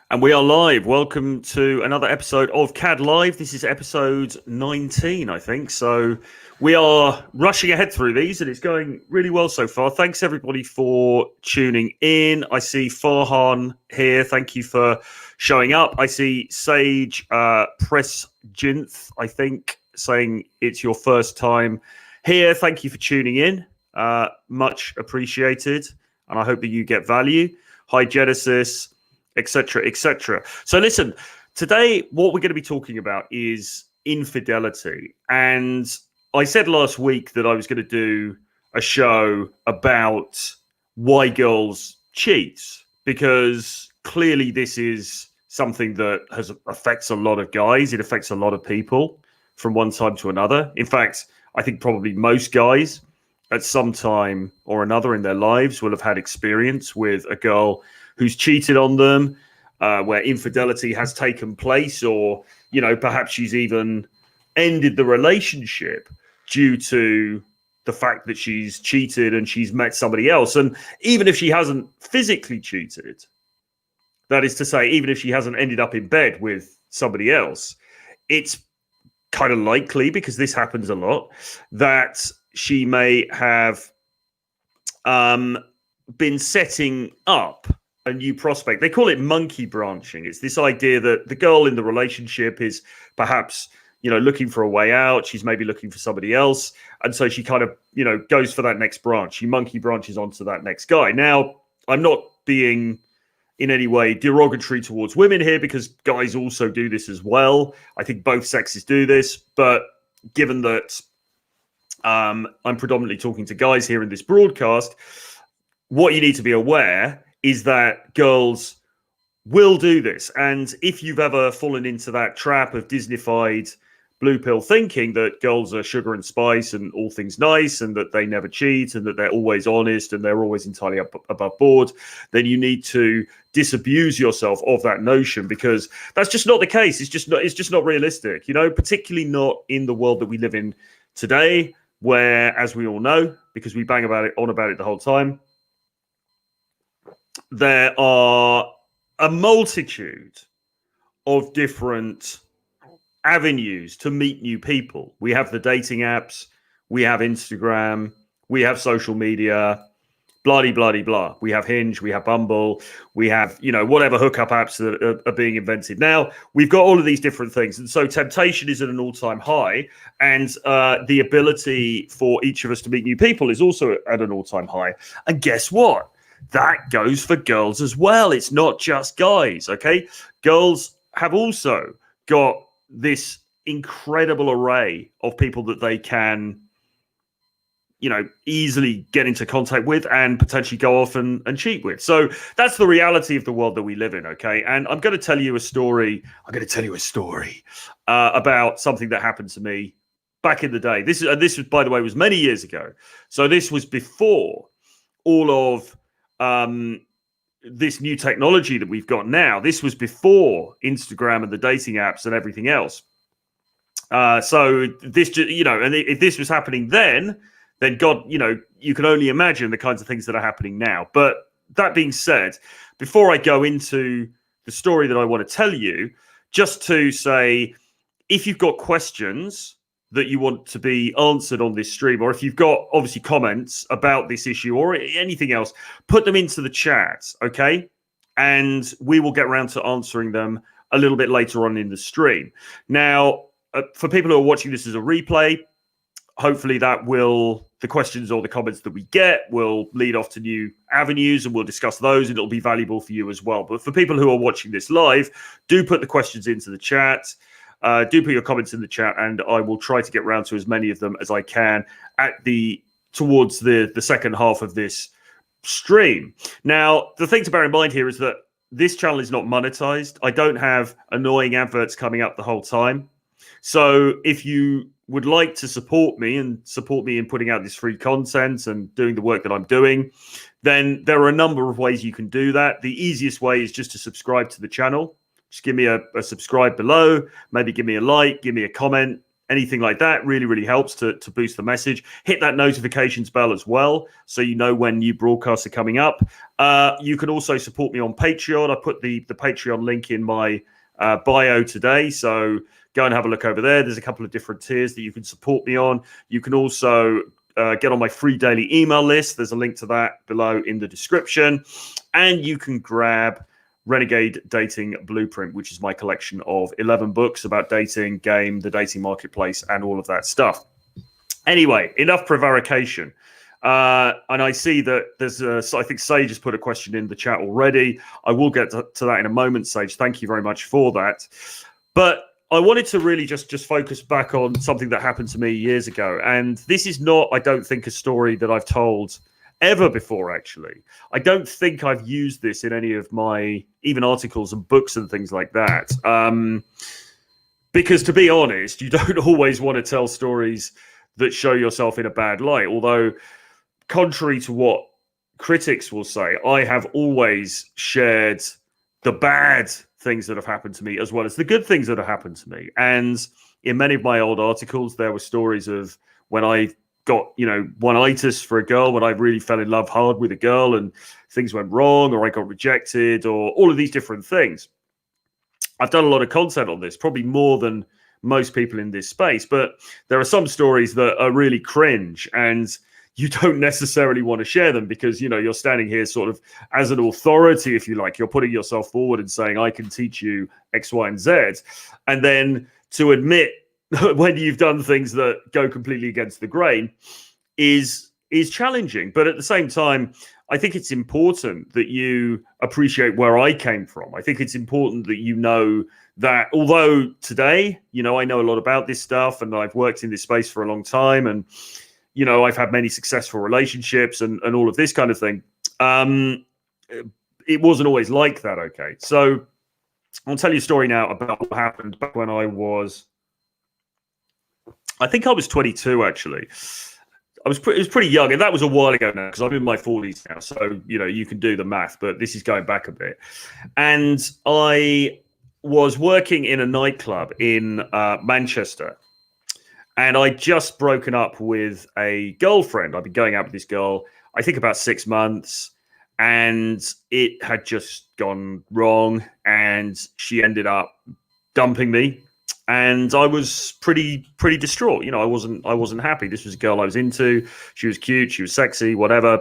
And we are live. Welcome to another episode of CAD Live. This is episode 19, I think. So we are rushing ahead through these and it's going really well so far. Thanks everybody for tuning in. I see Farhan here. Thank you for showing up. I see Sage Presjinth, I think, saying it's your first time here. Thank you for tuning in. Much appreciated. And I hope that you get value. Hi, Genesis, etc., etc. So listen, today what we're going to be talking about is infidelity. And I said last week that I was going to do a show about why girls cheat, because clearly this is something that affects a lot of guys. It affects a lot of people from one time to another. In fact, I think probably most guys at some time or another in their lives will have had experience with a girl who's cheated on them, where infidelity has taken place, or, you know, perhaps she's even ended the relationship due to the fact that she's cheated and she's met somebody else. And even if she hasn't physically cheated, that is to say, even if she hasn't ended up in bed with somebody else, it's kind of likely, because this happens a lot, that she may have been setting up a new prospect. They call it monkey branching. It's this idea that the girl in the relationship is perhaps, you know, looking for a way out. She's maybe looking for somebody else. And so she kind of, you know, goes for that next branch. She monkey branches onto that next guy. Now, I'm not being in any way derogatory towards women here, because guys also do this as well. I think both sexes do this. But given that I'm predominantly talking to guys here in this broadcast, what you need to be aware is that girls will do this. And if you've ever fallen into that trap of Disney-fied blue pill thinking that girls are sugar and spice and all things nice and that they never cheat and that they're always honest and they're always entirely above board, then you need to disabuse yourself of that notion, because that's just not the case. It's just not realistic, you know, particularly not in the world that we live in today, where, as we all know, because we bang on about it the whole time, there are a multitude of different avenues to meet new people. We have the dating apps, we have Instagram, we have social media, blah, blah, blah, blah. We have Hinge, we have Bumble, we have, you know, whatever hookup apps that are being invented. Now, we've got all of these different things. And so temptation is at an all-time high. And the ability for each of us to meet new people is also at an all-time high. And guess what? That goes for girls as well. It's not just guys, okay? Girls have also got this incredible array of people that they can, you know, easily get into contact with and potentially go off and cheat with. So that's the reality of the world that we live in, okay? And I'm going to tell you a story. About something that happened to me back in the day. This was, by the way, was many years ago. So this was before all of this new technology that we've got now. This was before Instagram and the dating apps and everything else. So this, you know, and if this was happening then God, you know, you can only imagine the kinds of things that are happening now. But that being said, before I go into the story that I want to tell you, just to say, if you've got questions that you want to be answered on this stream, or if you've got obviously comments about this issue or anything else, put them into the chat, okay? And we will get around to answering them a little bit later on in the stream. Now, for people who are watching this as a replay, hopefully the questions or the comments that we get will lead off to new avenues, and we'll discuss those, and it'll be valuable for you as well. But for people who are watching this live, do put the questions into the chat. Do put your comments in the chat, and I will try to get around to as many of them as I can towards the second half of this stream. Now, the thing to bear in mind here is that this channel is not monetized. I don't have annoying adverts coming up the whole time. So if you would like to support me in putting out this free content and doing the work that I'm doing, then there are a number of ways you can do that. The easiest way is just to subscribe to the channel. Just give me a subscribe below, maybe give me a like, give me a comment, anything like that really, really helps to boost the message. Hit that notifications bell as well, so you know when new broadcasts are coming up. You can also support me on Patreon. I put the Patreon link in my bio today, so go and have a look over there. There's a couple of different tiers that you can support me on. You can also get on my free daily email list. There's a link to that below in the description. And you can grab Renegade Dating Blueprint, which is my collection of 11 books about dating, game, the dating marketplace, and all of that stuff. Anyway, enough prevarication. And I see that there's I think Sage has put a question in the chat already. I will get to that in a moment, Sage. Thank you very much for that. But I wanted to really just focus back on something that happened to me years ago. And this is not, I don't think, a story that I've told ever before, actually. I don't think I've used this in any of my even articles and books and things like that. Because to be honest, you don't always want to tell stories that show yourself in a bad light. Although, contrary to what critics will say, I have always shared the bad things that have happened to me as well as the good things that have happened to me. And in many of my old articles, there were stories of when I got, one-itis for a girl, when I really fell in love hard with a girl and things went wrong, or I got rejected, or all of these different things. I've done a lot of content on this, probably more than most people in this space, but there are some stories that are really cringe and you don't necessarily want to share them because, you're standing here sort of as an authority, if you like. You're putting yourself forward and saying, I can teach you X, Y, and Z. And then to admit when you've done things that go completely against the grain is challenging. But at the same time, I think it's important that you appreciate where I came from. I think it's important that you know that although today, I know a lot about this stuff and I've worked in this space for a long time and, I've had many successful relationships and all of this kind of thing. It wasn't always like that, okay? So I'll tell you a story now about what happened back when I was 22, actually. It was pretty young, and that was a while ago now because I'm in my 40s now. So, you can do the math, but this is going back a bit. And I was working in a nightclub in Manchester. And I'd just broken up with a girlfriend. I'd been going out with this girl, I think about 6 months, and it had just gone wrong. And she ended up dumping me. And I was pretty distraught. I wasn't happy. This was a girl I was into. She was cute. She was sexy, whatever.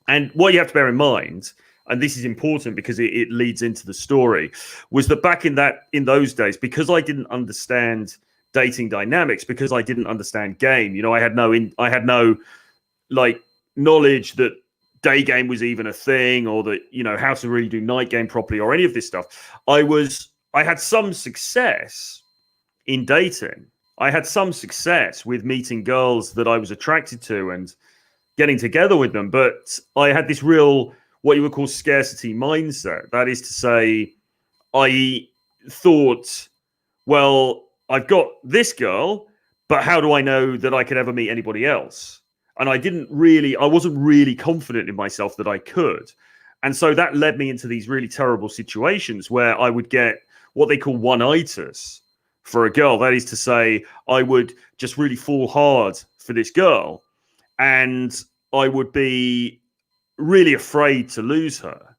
And what you have to bear in mind, and this is important because it leads into the story, was that back in those days, because I didn't understand dating dynamics, because I didn't understand game, I had no like knowledge that day game was even a thing, or that how to really do night game properly, or any of this stuff. I had some success in dating. I had some success with meeting girls that I was attracted to and getting together with them, but I had this real, what you would call, scarcity mindset. That is to say, I thought, well, I've got this girl, but how do I know that I could ever meet anybody else? And I wasn't really confident in myself that I could. And so that led me into these really terrible situations where I would get what they call one-itis for a girl. That is to say, I would just really fall hard for this girl, and I would be really afraid to lose her.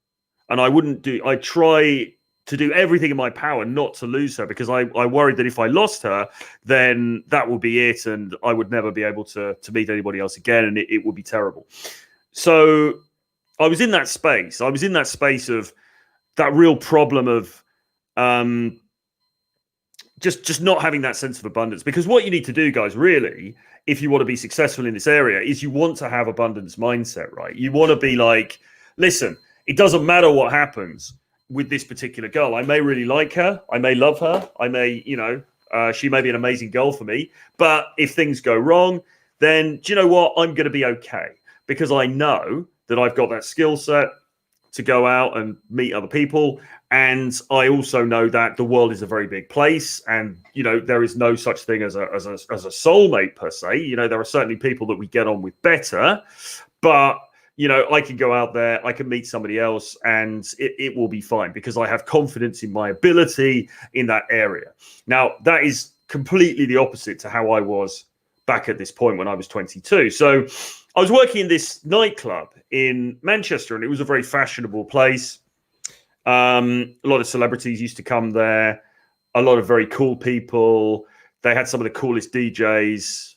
And I try to do everything in my power not to lose her, because I worried that if I lost her, then that would be it, and I would never be able to meet anybody else again, and it would be terrible. So I was in that space. I was in that space of that real problem of just not having that sense of abundance. Because what you need to do, guys, really, if you want to be successful in this area, is you want to have abundance mindset, right? You want to be like, listen, it doesn't matter what happens with this particular girl. I may really like her. I may love her. I may, she may be an amazing girl for me. But if things go wrong, then do you know what? I'm going to be okay, because I know that I've got that skill set to go out and meet other people. And I also know that the world is a very big place, and there is no such thing as a soulmate per se. There are certainly people that we get on with better, but I can go out there, I can meet somebody else, and it will be fine, because I have confidence in my ability in that area. Now, that is completely the opposite to how I was back at this point when I was 22. So I was working in this nightclub in Manchester, and it was a very fashionable place. A lot of celebrities used to come there, a lot of very cool people. They had some of the coolest DJs,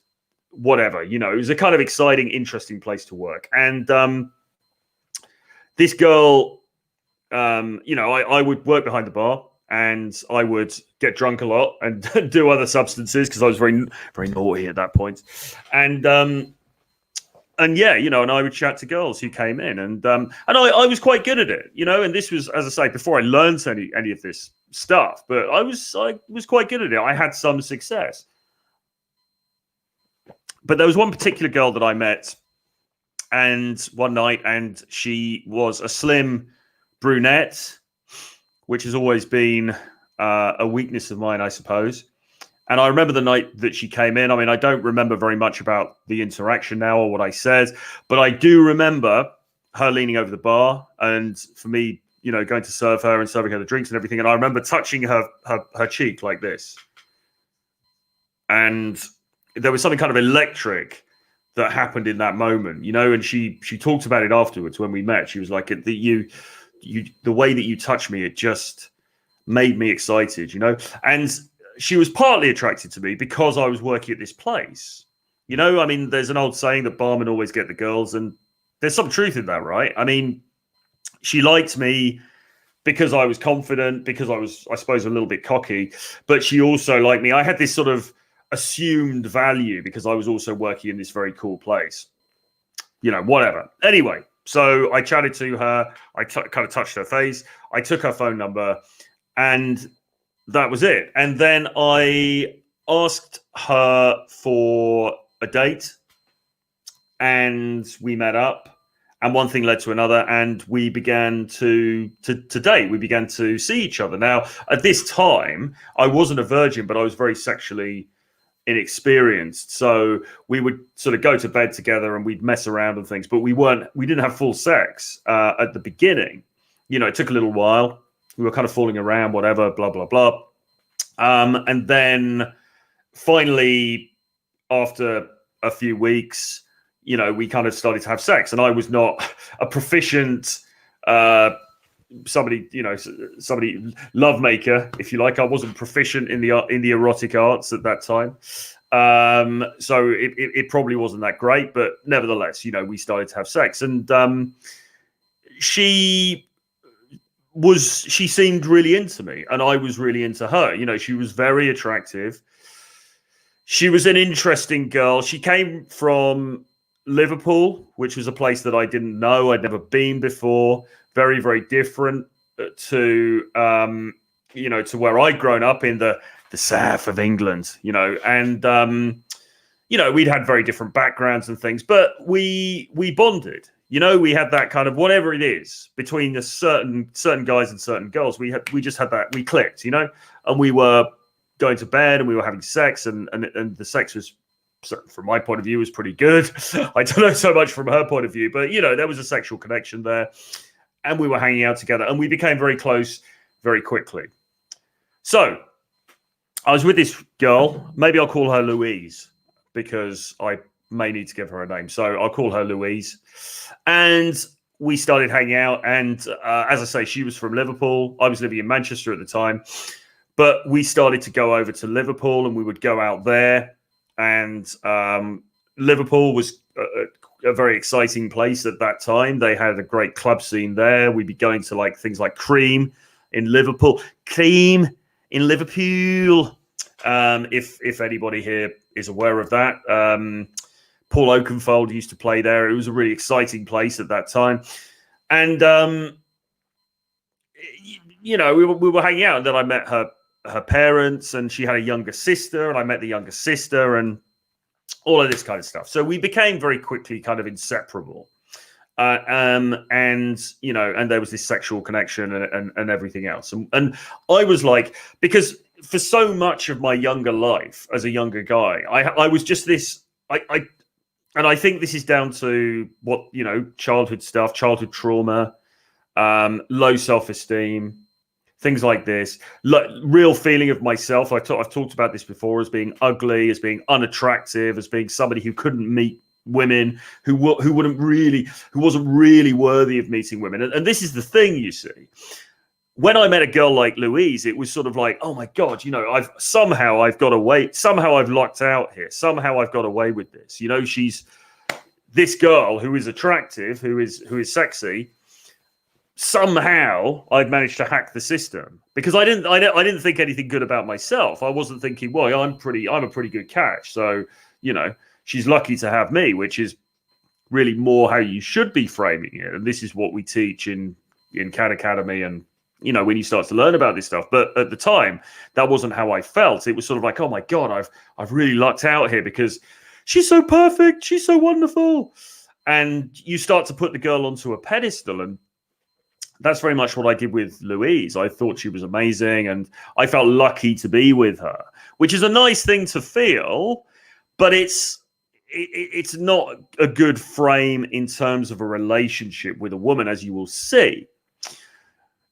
whatever, you know, it was a kind of exciting, interesting place to work. And this girl, you know, I would work behind the bar, and I would get drunk a lot and do other substances because I was very, very naughty at that point. And yeah, you know, and I would chat to girls who came in, and I was quite good at it, you know. And this was, as I say, before I learned any of this stuff, but I was quite good at it. I had some success. But there was one particular girl that I met, and one night, and she was a slim brunette, which has always been a weakness of mine, I suppose. And I remember the night that she came in. I mean, I don't remember very much about the interaction now or what I said, but I do remember her leaning over the bar, and for me, you know, going to serve her and serving her the drinks and everything. And I remember touching her cheek like this. And there was something kind of electric that happened in that moment, you know, and she talked about it afterwards when we met. She was like, the way that you touched me, it just made me excited, you know. And she was partly attracted to me because I was working at this place. You know, I mean, there's an old saying that barmen always get the girls, and there's some truth in that, right? I mean, she liked me because I was confident, because I was, I suppose, a little bit cocky, but she also liked me. I had this sort of assumed value because I was also working in this very cool place. You know, whatever. Anyway, so I chatted to her. I kind of touched her face. I took her phone number, and that was it. And then I asked her for a date, and we met up, and one thing led to another, and we began to date. We began to see each other. Now, at this time, I wasn't a virgin, but I was very sexually inexperienced. So we would sort of go to bed together, and we'd mess around and things, but we didn't have full sex at the beginning. You know, it took a little while. We were kind of fooling around, whatever, blah, blah, blah. And then finally, after a few weeks, you know, we kind of started to have sex, and I was not a proficient somebody love maker, if you like. I wasn't proficient in the erotic arts at that time. So it probably wasn't that great, but nevertheless, you know, we started to have sex, and she seemed really into me, and I was really into her. You know, she was very attractive. She was an interesting girl. She came from Liverpool, which was a place that I didn't know. I'd never been before. Very, very different to, you know, to where I'd grown up in the south of England, you know, and, you know, we'd had very different backgrounds and things, but we bonded. You know, we had that kind of, whatever it is between the certain guys and certain girls, we just had that, we clicked, you know, and we were going to bed, and we were having sex, and the sex was, from my point of view, was pretty good. I don't know so much from her point of view, but, you know, there was a sexual connection there, and we were hanging out together, and we became very close very quickly. So I was with this girl. Maybe I'll call her Louise, because I may need to give her a name. So I'll call her Louise. And we started hanging out. And as I say, she was from Liverpool. I was living in Manchester at the time. But we started to go over to Liverpool, and we would go out there. And Liverpool was a very exciting place at that time. They had a great club scene there. We'd be going to like things like Cream in Liverpool. Cream in Liverpool. If anybody here is aware of that. Paul Oakenfold used to play there. It was a really exciting place at that time. And, you know, we were hanging out, and then I met her parents, and she had a younger sister, and I met the younger sister, and all of this kind of stuff. So we became very quickly kind of inseparable. And, you know, and there was this sexual connection and everything else. And I was like, because for so much of my younger life as a younger guy, I was just this, and I think this is down to what, you know, childhood stuff, childhood trauma, low self-esteem, things like this. Real feeling of myself. I've talked about this before, as being ugly, as being unattractive, as being somebody who couldn't meet women, who wasn't really worthy of meeting women. And this is the thing, you see. When I met a girl like Louise, it was sort of like, oh my God, I've got away. Somehow I've lucked out here. Somehow I've got away with this. She's this girl who is attractive, who is sexy. Somehow I've managed to hack the system, because I didn't think anything good about myself. I wasn't thinking, well, I'm a pretty good catch. So, she's lucky to have me, which is really more how you should be framing it. And this is what we teach in Cat Academy, and when you start to learn about this stuff. But at the time, that wasn't how I felt. It was sort of like, oh my God, I've really lucked out here because she's so perfect, she's so wonderful. And you start to put the girl onto a pedestal, and that's very much what I did with Louise. I thought she was amazing, and I felt lucky to be with her, which is a nice thing to feel, but it's not a good frame in terms of a relationship with a woman, as you will see.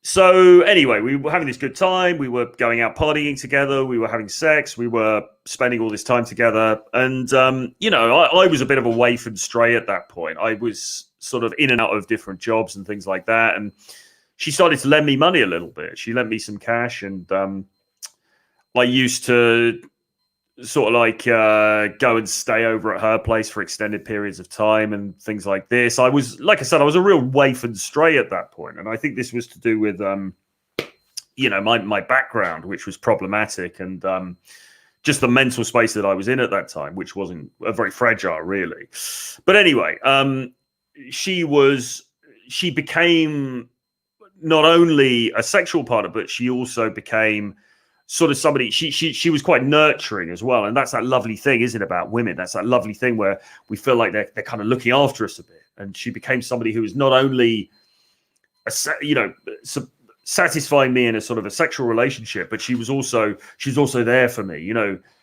So anyway, we were having this good time. We were going out partying together. We were having sex. We were spending all this time together. And, I was a bit of a waif and stray at that point. I was sort of in and out of different jobs and things like that. And she started to lend me money a little bit. She lent me some cash, and I used to sort of like go and stay over at her place for extended periods of time and things like this. I was, like I said, I was a real waif and stray at that point. And I think this was to do with, my background, which was problematic, and just the mental space that I was in at that time, which wasn't very fragile, really. But anyway, she became not only a sexual partner, but she also became sort of somebody, she was quite nurturing as well. And that's that lovely thing, isn't it, about women? That's that lovely thing where we feel like they're kind of looking after us a bit. And she became somebody who was not only, satisfying me in a sort of a sexual relationship, but she's also there for me.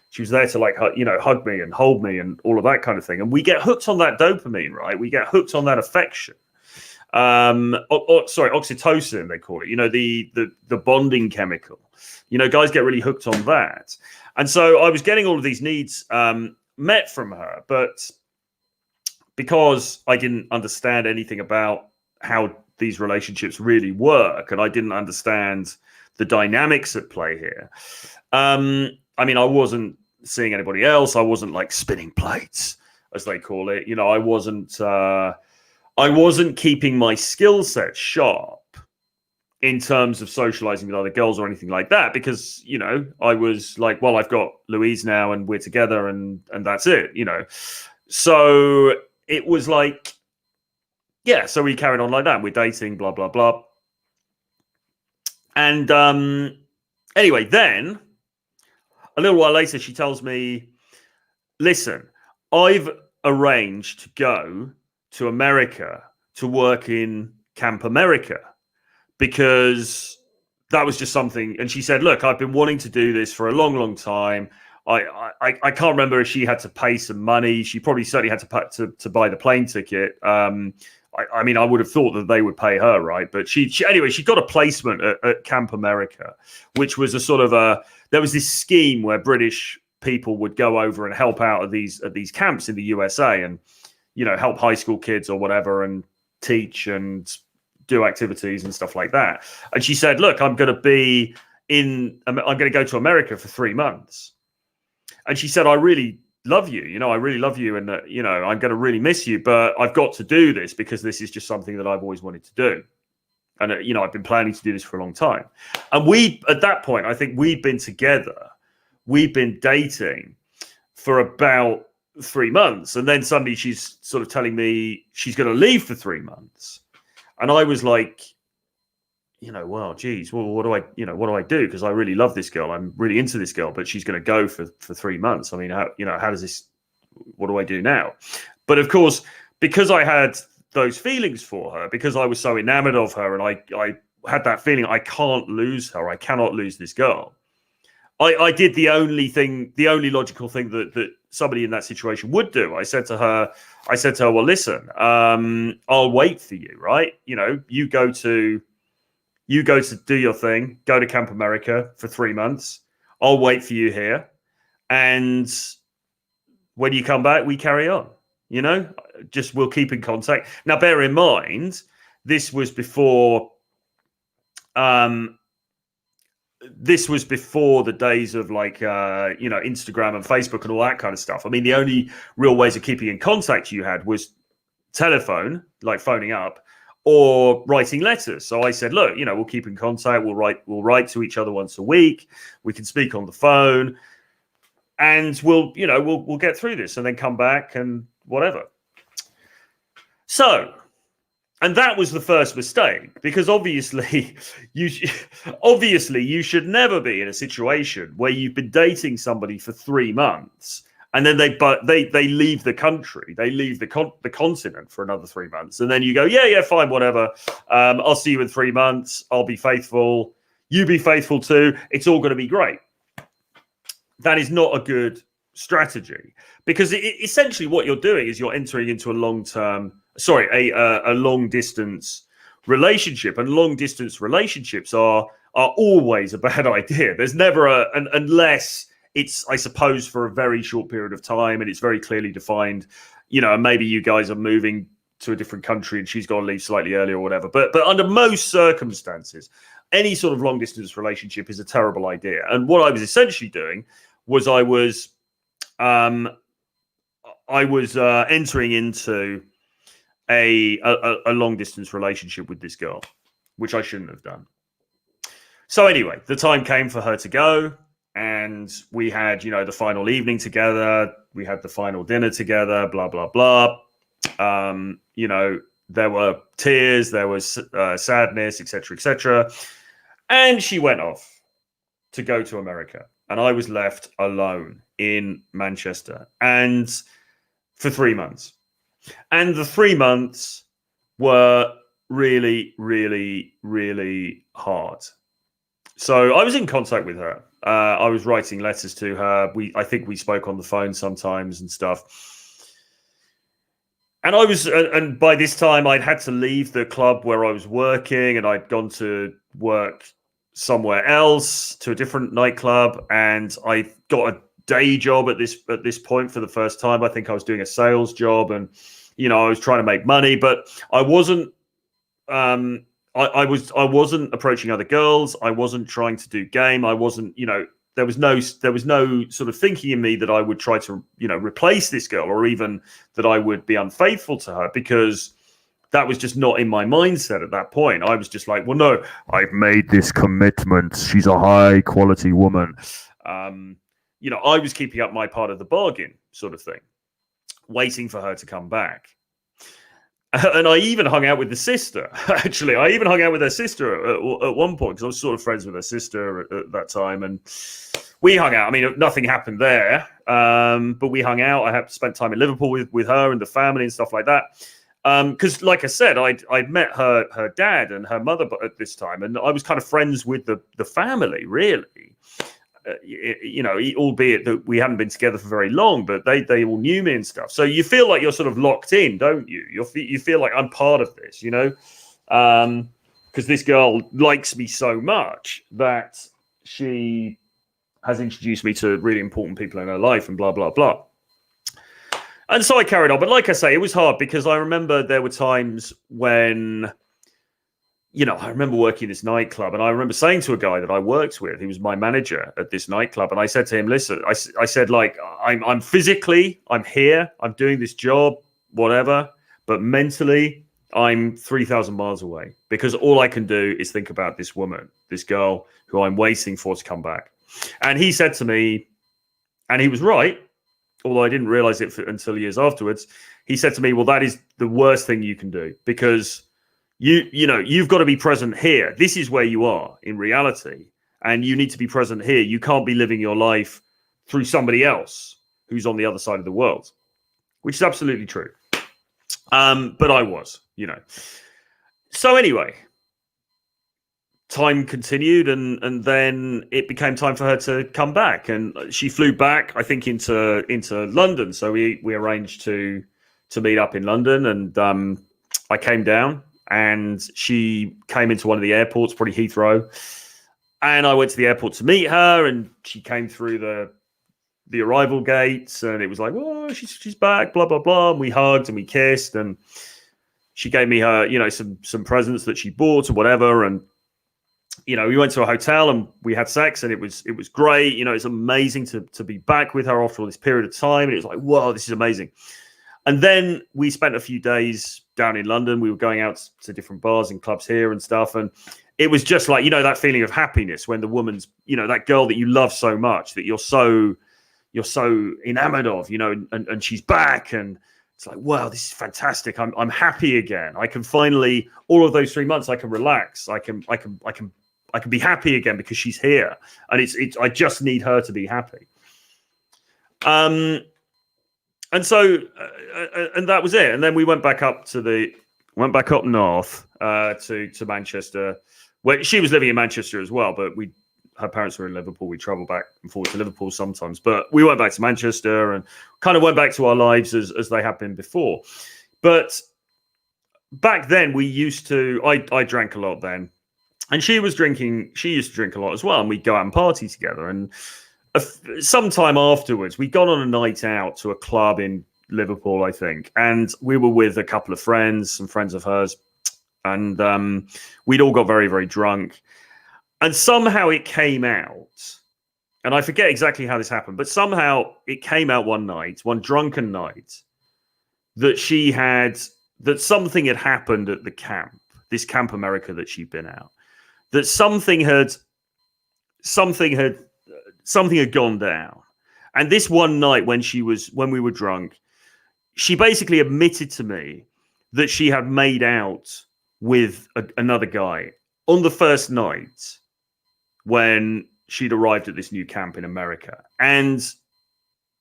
She was there to hug me and hold me and all of that kind of thing. And we get hooked on that dopamine, right? We get hooked on that affection. Oxytocin, they call it, the bonding chemical. Guys get really hooked on that. And so I was getting all of these needs met from her, but because I didn't understand anything about how these relationships really work, and I didn't understand the dynamics at play here. I wasn't seeing anybody else. I wasn't like spinning plates, as they call it. I wasn't keeping my skill set sharp in terms of socializing with other girls or anything like that, because, I was like, well, I've got Louise now and we're together and that's it, So it was like, yeah, so we carried on like that. We're dating, blah, blah, blah. And anyway, then a little while later, she tells me, listen, I've arranged to go to America to work in Camp America, because that was just something. And she said, look, I've been wanting to do this for a long, long time. I can't remember if she had to pay some money. She probably certainly had to buy the plane ticket. I would have thought that they would pay her, right? But she got a placement at Camp America, which was a sort of there was this scheme where British people would go over and help out at these camps in the USA, and help high school kids or whatever, and teach and do activities and stuff like that. And she said, look, I'm going to go to America for 3 months. And she said, I really love you. I really love you. And, I'm going to really miss you, but I've got to do this because this is just something that I've always wanted to do. And, I've been planning to do this for a long time. And at that point, I think we'd been together. We'd been dating for about 3 months. And then suddenly she's sort of telling me she's going to leave for 3 months. And I was like, well, geez, well, what do I do? Because I really love this girl. I'm really into this girl, but she's going to go for 3 months. I mean, how does this, what do I do now? But of course, because I had those feelings for her, because I was so enamored of her, and I had that feeling, I can't lose her. I cannot lose this girl. I did the only logical thing that somebody in that situation would do. I said to her, well, listen, I'll wait for you, right? You go to You go to do your thing, go to Camp America for 3 months. I'll wait for you here. And when you come back, we carry on, you know, just we'll keep in contact. Now, bear in mind, this was before the days of like, Instagram and Facebook and all that kind of stuff. I mean, the only real ways of keeping in contact you had was telephone, like phoning up, or writing letters. So I said, look, we'll keep in contact. We'll write to each other once a week. We can speak on the phone, and we'll get through this and then come back and whatever. So, and that was the first mistake, because obviously you should never be in a situation where you've been dating somebody for 3 months and then they leave the country, they leave the continent for another 3 months, and then you go, yeah, fine, whatever. I'll see you in 3 months. I'll be faithful. You be faithful too. It's all going to be great. That is not a good strategy, because essentially what you're doing is you're entering into a long distance relationship, and long distance relationships are always a bad idea. There's never unless it's, I suppose, for a very short period of time and it's very clearly defined, and maybe you guys are moving to a different country and she's got to leave slightly earlier or whatever. But under most circumstances, any sort of long distance relationship is a terrible idea. And what I was essentially doing was I was entering into a long distance relationship with this girl, which I shouldn't have done. So anyway, the time came for her to go, and we had, the final evening together. We had the final dinner together, blah, blah, blah. There were tears, there was sadness, etc., etc. And she went off to go to America. And I was left alone in Manchester, and for 3 months. And the 3 months were really, really, really hard. So I was in contact with her. I was writing letters to her. I think we spoke on the phone sometimes and stuff. And by this time I'd had to leave the club where I was working, and I'd gone to work somewhere else, to a different nightclub, and I got a day job at this point for the first time. I think I was doing a sales job, and I was trying to make money, but I wasn't I wasn't approaching other girls. I wasn't trying to do game. I wasn't, there was no sort of thinking in me that I would try to, replace this girl, or even that I would be unfaithful to her, because that was just not in my mindset at that point. I was just like, well, no, I've made this commitment. She's a high quality woman. I was keeping up my part of the bargain, sort of thing, waiting for her to come back. And I even hung out with the sister. Actually, I even hung out with her sister at one point, because I was sort of friends with her sister at that time. And we hung out. I mean, nothing happened there, but we hung out. I had spent time in Liverpool with her and the family and stuff like that. Because, like I said, I'd met her dad and her mother at this time, and I was kind of friends with the family, really. Albeit that we hadn't been together for very long, but they all knew me and stuff. So you feel like you're sort of locked in, don't you? You feel like I'm part of this, because this girl likes me so much that she has introduced me to really important people in her life, and blah, blah, blah. And so I carried on. But like I say, it was hard, because I remember there were times when, I remember working in this nightclub, and I remember saying to a guy that I worked with, he was my manager at this nightclub, and I said to him, listen, I said, like, I'm physically, I'm here, I'm doing this job, whatever, but mentally, I'm 3,000 miles away, because all I can do is think about this woman, this girl who I'm waiting for to come back. And he said to me, and he was right, although I didn't realize it until years afterwards, he said to me, well, that is the worst thing you can do, because you've got to be present here. This is where you are in reality, and you need to be present here. You can't be living your life through somebody else who's on the other side of the world, which is absolutely true. But I was, So anyway, time continued, and then it became time for her to come back, and she flew back, I think, into London. So we arranged to meet up in London, and I came down. and she came into one of the airports, probably Heathrow. And I went to the airport to meet her, and she came through the arrival gates, and it was like, oh, she's back, blah, blah, blah. And we hugged and we kissed, and she gave me her, some presents that she bought or whatever. And, we went to a hotel and we had sex, and it was great. It's amazing to be back with her after all this period of time. And it was like, whoa, this is amazing. And then we spent a few days down in London. We were going out to different bars and clubs here and stuff. And it was just like, that feeling of happiness when the woman's, that girl that you love so much, that you're so enamored of, and she's back, and it's like, wow, this is fantastic. I'm happy again. I can finally, all of those 3 months, I can relax. I can be happy again because she's here, and I just need her to be happy. And so, and that was it. And then we went back up north to Manchester, where she was living in Manchester as well, but her parents were in Liverpool. We traveled back and forward to Liverpool sometimes, but we went back to Manchester and kind of went back to our lives as they had been before. But back then we used to, I drank a lot then, and she used to drink a lot as well. And we'd go out and party together. And sometime afterwards, we'd gone on a night out to a club in Liverpool, I think. And we were with a couple of friends, some friends of hers. And we'd all got very, very drunk. And somehow it came out, and I forget exactly how this happened, but somehow it came out one drunken night, that something had happened at the camp, this Camp America that she'd been out, that something had gone down. And this one night when we were drunk, she basically admitted to me that she had made out with another guy on the first night when she'd arrived at this new camp in America. And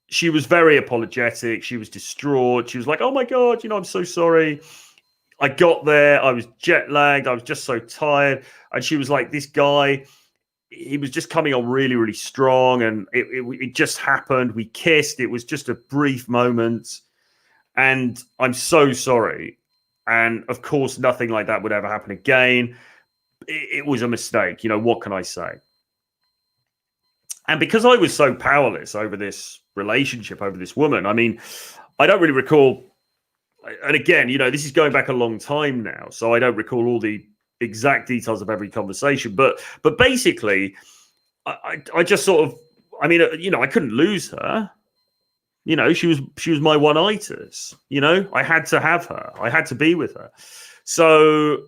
she was very apologetic. She was distraught. She was like, oh my God, I'm so sorry. I got there. I was jet lagged. I was just so tired. And she was like, this guy, he was just coming on really, really strong. And it just happened. We kissed. It was just a brief moment. And I'm so sorry. And of course, nothing like that would ever happen again. It was a mistake. What can I say? And because I was so powerless over this relationship, over this woman, I mean, I don't really recall. And again, this is going back a long time now, so I don't recall all the exact details of every conversation. But basically, I just sort of, I mean, I couldn't lose her. She was my one itis. I had to have her. I had to be with her. So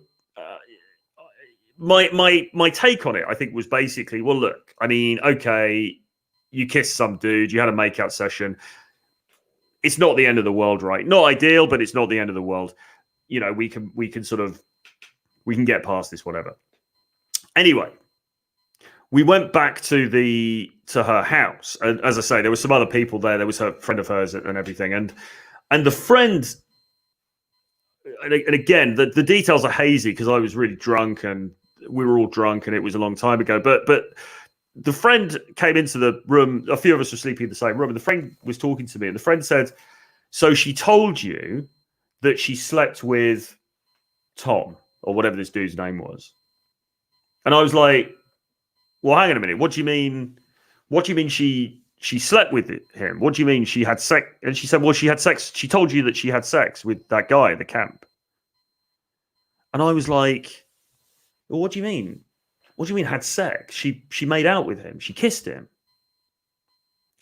my take on it, I think, was basically, well, look, I mean, okay, you kissed some dude, you had a makeout session. It's not the end of the world, right? Not ideal, but it's not the end of the world. We can get past this, whatever. Anyway, we went back to her house, and as I say, there were some other people there. There was her friend of hers and everything, and the friend. And again, the details are hazy because I was really drunk and we were all drunk and it was a long time ago. But the friend came into the room. A few of us were sleeping in the same room, and the friend was talking to me. And the friend said, "So she told you that she slept with Tom or whatever this dude's name was?" And I was like, "Well, hang on a minute. What do you mean? What do you mean she slept with him? What do you mean she had sex?" And she said, "Well, she had sex. She told you that she had sex with that guy at the camp." And I was like, "Well, what do you mean? What do you mean had sex? She made out with him. She kissed him."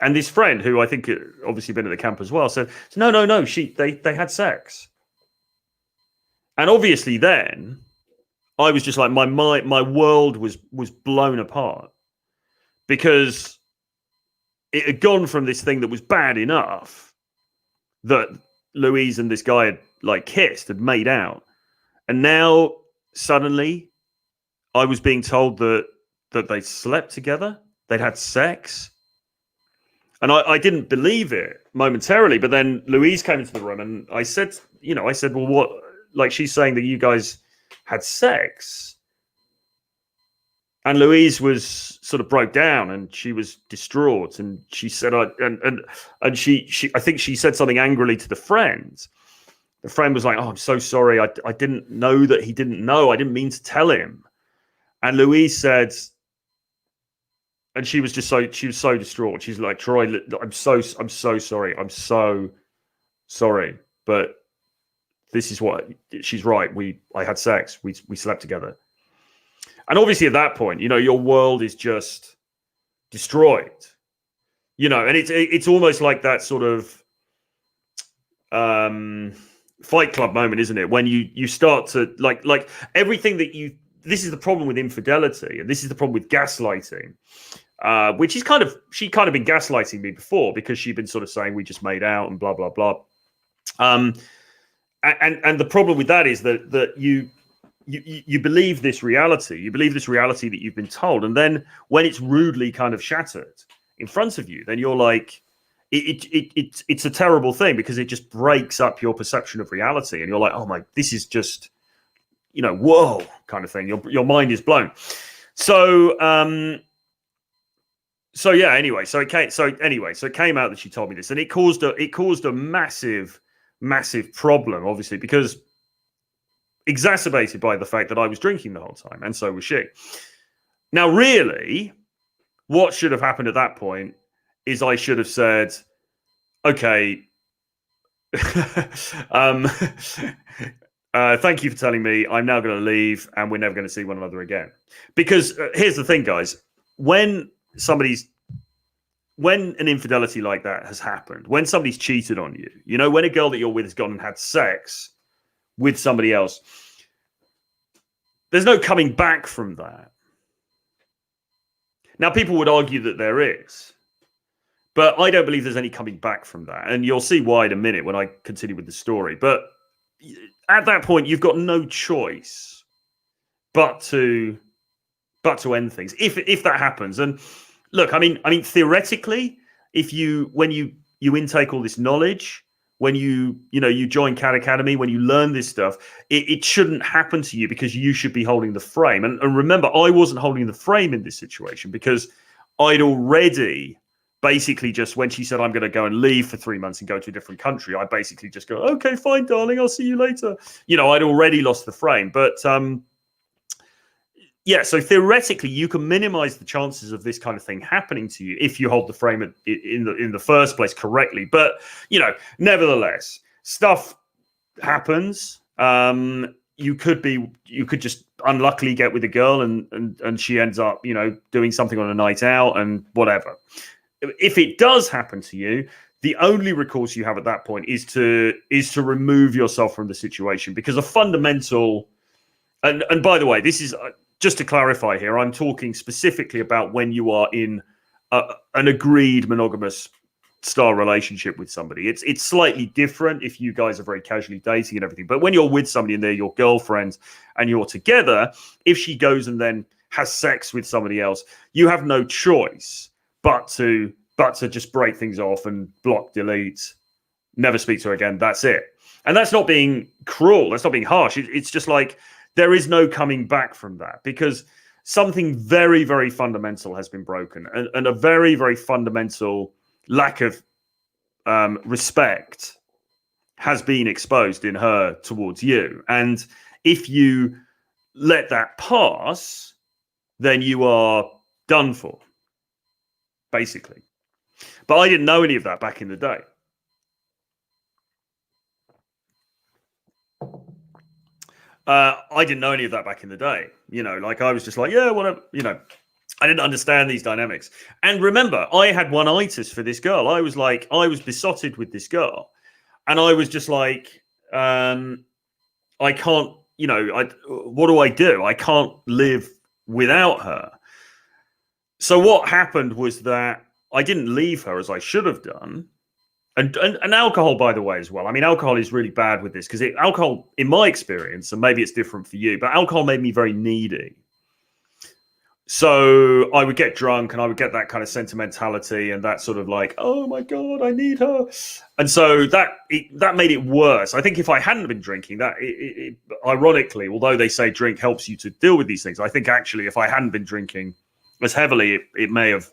And this friend, who I think had obviously been at the camp as well, said, "No. They had sex." And obviously, then I was just like, my world was blown apart, because it had gone from this thing that was bad enough that Louise and this guy had had made out, and now suddenly I was being told that they slept together, they'd had sex. And I didn't believe it momentarily, but then Louise came into the room and I said, well, what, she's saying that you guys had sex. And Louise was sort of broke down and she was distraught, and she said, and she I think she said something angrily to the friend. The friend was like, oh, I'm so sorry. I didn't know that he didn't know. I didn't mean to tell him. And Louise said, and she was so distraught. She's like, Troy, I'm so sorry. I'm so sorry. But this is what, she's right. I had sex. We slept together. And obviously at that point, your world is just destroyed, and it's almost like that sort of Fight Club moment, isn't it? When you start to like everything that this is the problem with infidelity, and this is the problem with gaslighting, which is she kind of been gaslighting me before, because she'd been sort of saying we just made out and blah blah blah. And the problem with that is that you believe this reality. You believe this reality that you've been told, and then when it's rudely kind of shattered in front of you, then you're like, it's a terrible thing, because it just breaks up your perception of reality, and you're like, oh my, this is just, whoa, kind of thing. Your mind is blown. So yeah. Anyway, so it came out that she told me this, and it caused a massive problem, obviously, because exacerbated by the fact that I was drinking the whole time, and so was she. Now, really, what should have happened at that point is I should have said, okay, thank you for telling me. I'm now going to leave, and we're never going to see one another again. Because here's the thing, guys. When an infidelity like that has happened, when somebody's cheated on you, when a girl that you're with has gone and had sex with somebody else, there's no coming back from that. Now, people would argue that there is, but I don't believe there's any coming back from that. And you'll see why in a minute when I continue with the story. But at that point, you've got no choice but to end things if that happens. And look, I mean, theoretically, when you intake all this knowledge, when you join Cat Academy, when you learn this stuff, it shouldn't happen to you, because you should be holding the frame. And remember, I wasn't holding the frame in this situation, because I'd already basically just, when she said, I'm going to go and leave for 3 months and go to a different country, I basically just go, okay, fine, darling, I'll see you later. I'd already lost the frame. But yeah, so theoretically, you can minimize the chances of this kind of thing happening to you if you hold the frame in the first place correctly. But nevertheless, stuff happens. You could just unluckily get with a girl, and she ends up doing something on a night out and whatever. If it does happen to you, the only recourse you have at that point is to remove yourself from the situation, because a fundamental and by the way, this is. Just to clarify here, I'm talking specifically about when you are in an agreed monogamous style relationship with somebody. It's slightly different if you guys are very casually dating and everything. But when you're with somebody and they're your girlfriend and you're together, if she goes and then has sex with somebody else, you have no choice but to just break things off and block, delete, never speak to her again. That's it. And that's not being cruel. That's not being harsh. It's just like, there is no coming back from that, because something very, very fundamental has been broken, and a very, very fundamental lack of respect has been exposed in her towards you. And if you let that pass, then you are done for, basically. But I didn't know any of that back in the day. I didn't know any of that back in the day. Like I was just like, yeah, whatever. I didn't understand these dynamics. And remember, I had one-itis for this girl. I was besotted with this girl. And I was just like, I can't, what do I do? I can't live without her. So what happened was that I didn't leave her as I should have done. And alcohol, by the way, as well. I mean, alcohol is really bad with this, because alcohol, in my experience, and maybe it's different for you, but alcohol made me very needy. So I would get drunk and I would get that kind of sentimentality and that sort of like, oh my God, I need her. And so that made it worse. I think if I hadn't been drinking, ironically, although they say drink helps you to deal with these things, I think actually if I hadn't been drinking as heavily, it may have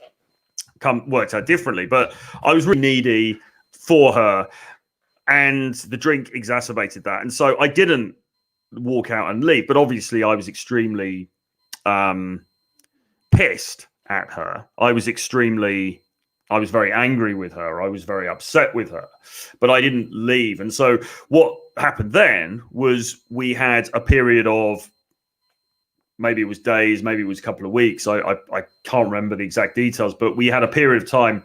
worked out differently. But I was really needy for her. and the drink exacerbated that. And so I didn't walk out and leave, but obviously I was extremely pissed at her. I was very angry with her. I was very upset with her, but I didn't leave. And so what happened then was we had a period of, maybe it was days, maybe it was a couple of weeks. I can't remember the exact details, but we had a period of time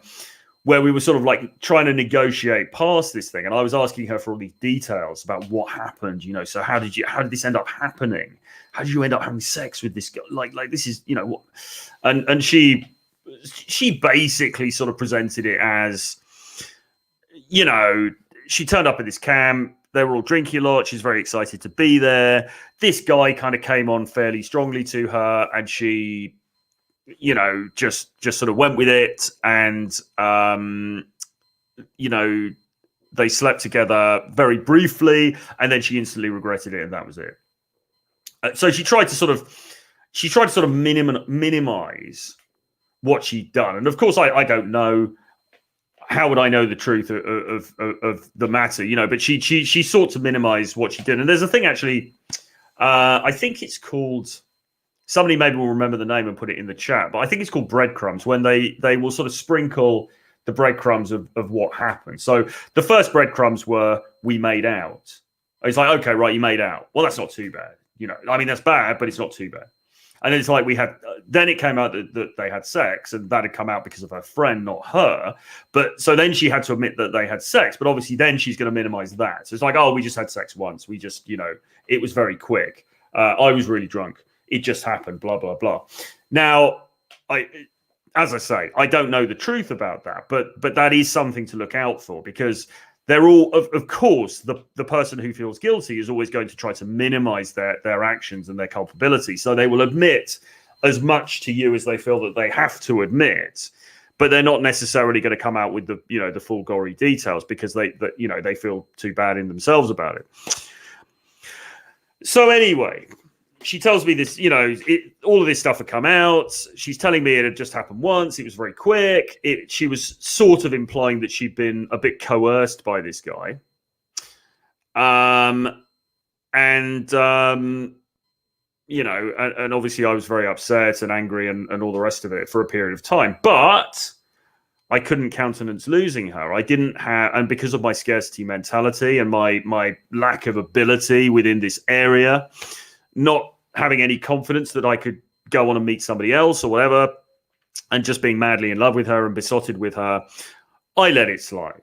where we were sort of like trying to negotiate past this thing. And I was asking her for all these details about what happened, so how did this end up happening? How did you end up having sex with this guy? Like this is, what? And she basically sort of presented it as, she turned up at this camp. They were all drinking a lot. She's very excited to be there. This guy kind of came on fairly strongly to her, and she, just sort of went with it. And, they slept together very briefly, and then she instantly regretted it, and that was it. So she tried to sort of minimize what she'd done. And of course, I don't know. How would I know the truth of the matter, but she sought to minimize what she did. And there's a thing, actually, I think it's called, somebody maybe will remember the name and put it in the chat, but I think it's called breadcrumbs, when they will sort of sprinkle the breadcrumbs of what happened. So the first breadcrumbs were, we made out. It's like, okay, right, you made out. Well, that's not too bad. That's bad, but it's not too bad. And it's like then it came out that they had sex, and that had come out because of her friend, not her. But so then she had to admit that they had sex, but obviously then she's going to minimize that. So it's like, oh, we just had sex once. We just, it was very quick. I was really drunk. It just happened, blah, blah, blah. Now, as I say, I don't know the truth about that, but that is something to look out for, because they're all, of course, the person who feels guilty is always going to try to minimize their actions and their culpability. So they will admit as much to you as they feel that they have to admit, but they're not necessarily going to come out with the full gory details, because they feel too bad in themselves about it. So anyway, she tells me this, all of this stuff had come out. She's telling me it had just happened once. It was very quick. She was sort of implying that she'd been a bit coerced by this guy. And obviously I was very upset and angry and all the rest of it for a period of time. But I couldn't countenance losing her. I didn't have, and because of my scarcity mentality and my lack of ability within this area, not having any confidence that I could go on and meet somebody else or whatever, and just being madly in love with her and besotted with her, I let it slide.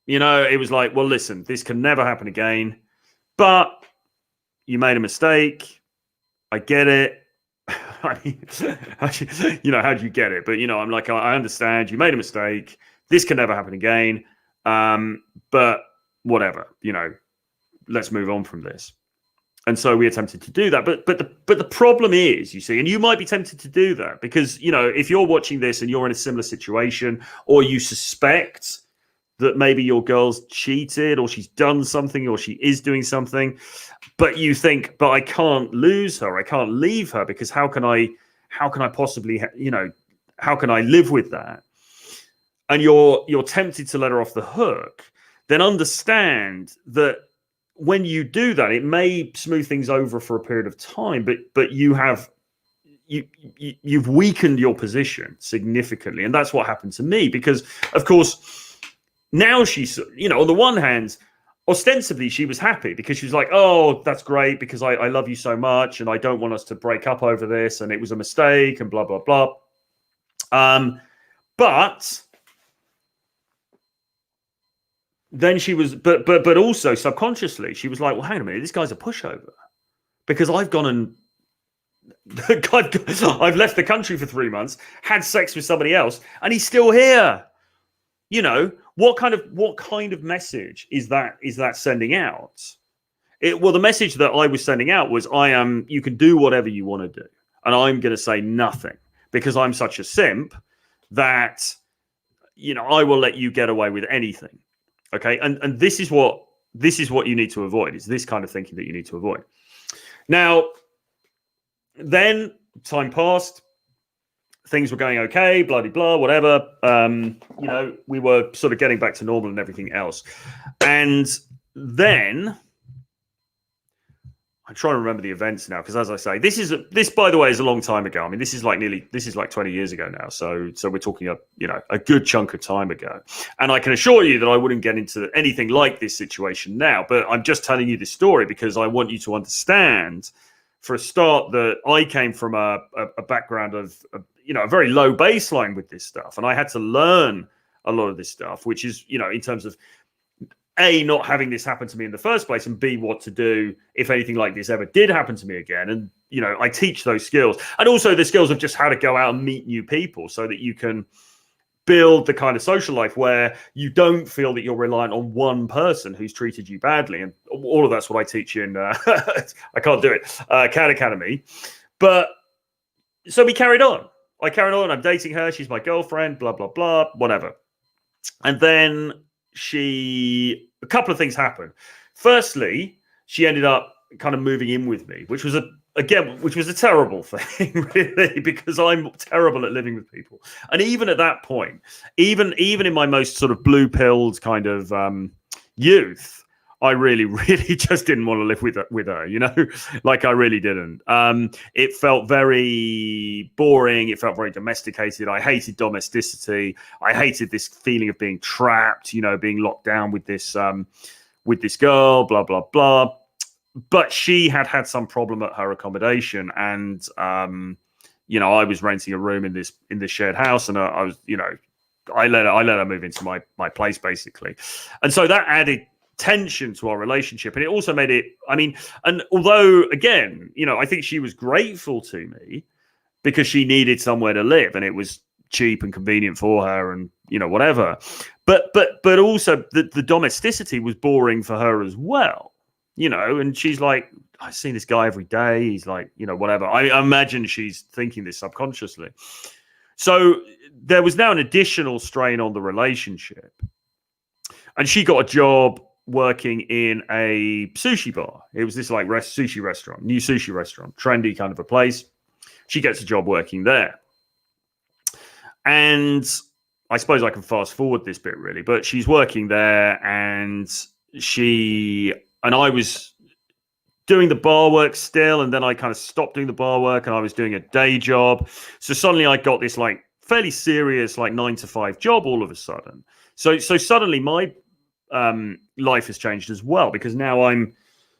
It was like, well, listen, this can never happen again, but you made a mistake. I get it. I mean, how do you get it? But, I'm like, I understand you made a mistake. This can never happen again. But whatever, let's move on from this. And so we attempted to do that. But the problem is, you see, and you might be tempted to do that because, if you're watching this and you're in a similar situation, or you suspect that maybe your girl's cheated or she's done something or she is doing something, but you think, but I can't lose her. I can't leave her, because how can I possibly, how can I live with that? And you're tempted to let her off the hook. Then understand that when you do that, it may smooth things over for a period of time, but you've weakened your position significantly. And that's what happened to me, because of course, now she's, on the one hand, ostensibly she was happy because she was like, oh, that's great, because I love you so much and I don't want us to break up over this, and it was a mistake and blah, blah, blah. But then she was, but also subconsciously, she was like, well, hang on a minute, this guy's a pushover, because I've gone and I've left the country for 3 months, had sex with somebody else, and he's still here. What kind of message is that sending out? Well, the message that I was sending out was, you can do whatever you want to do, and I'm going to say nothing, because I'm such a simp that, I will let you get away with anything. Okay. And this is what you need to avoid, is this kind of thinking that you need to avoid. Now, then time passed. things were going okay, blah, blah, blah, whatever. You know, we were sort of getting back to normal and everything else. And then I'm trying to remember the events now, because as I say, this by the way is a long time ago. I mean, this is like 20 years ago now. So we're talking a good chunk of time ago. And I can assure you that I wouldn't get into anything like this situation now. But I'm just telling you this story because I want you to understand, for a start, that I came from a background of a very low baseline with this stuff, and I had to learn a lot of this stuff, which is in terms of A, not having this happen to me in the first place, and B, what to do if anything like this ever did happen to me again. And, I teach those skills, and also the skills of just how to go out and meet new people so that you can build the kind of social life where you don't feel that you're reliant on one person who's treated you badly. And all of that's what I teach in, I can't do it, Cat Academy. But so we carried on. I carried on. I'm dating her. She's my girlfriend, blah, blah, blah, whatever. And then a couple of things happened. Firstly, she ended up kind of moving in with me, which was a terrible thing, really, because I'm terrible at living with people. And even at that point, even in my most sort of blue-pilled kind of youth, I really, really just didn't want to live with her, like I really didn't. It felt very boring. It felt very domesticated. I hated domesticity. I hated this feeling of being trapped, being locked down with this girl, blah, blah, blah. But she had some problem at her accommodation, and I was renting a room in this shared house, and I was, I let her move into my place basically, and so that added tension to our relationship, and it also made it. And although again, I think she was grateful to me because she needed somewhere to live, and it was cheap and convenient for her, and whatever. But also the domesticity was boring for her as well. And she's like, I've seen this guy every day. He's like, whatever. I imagine she's thinking this subconsciously. So there was now an additional strain on the relationship. And she got a job working in a sushi bar. It was this like sushi restaurant, new sushi restaurant, trendy kind of a place. She gets a job working there. And I suppose I can fast forward this bit really, but she's working there, and I was doing the bar work still, and then I kind of stopped doing the bar work, and I was doing a day job. So suddenly I got this like fairly serious like 9-to-5 job all of a sudden. So suddenly my life has changed as well, because now I'm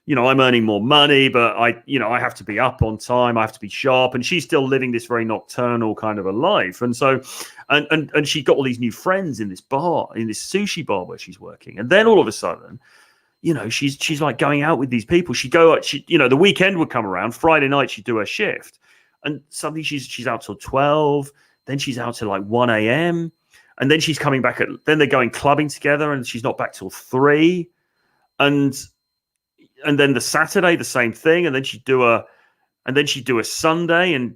earning more money, but I have to be up on time. I have to be sharp, and she's still living this very nocturnal kind of a life. And so, and she got all these new friends in this bar, in this sushi bar where she's working. And then all of a sudden, she's like going out with these people. She'd go out, the weekend would come around. Friday night, she'd do her shift. And suddenly she's out till 12. Then she's out till like 1 a.m. And then she's coming back then they're going clubbing together, and she's not back till 3. And then the Saturday, the same thing. And then she'd do a Sunday. And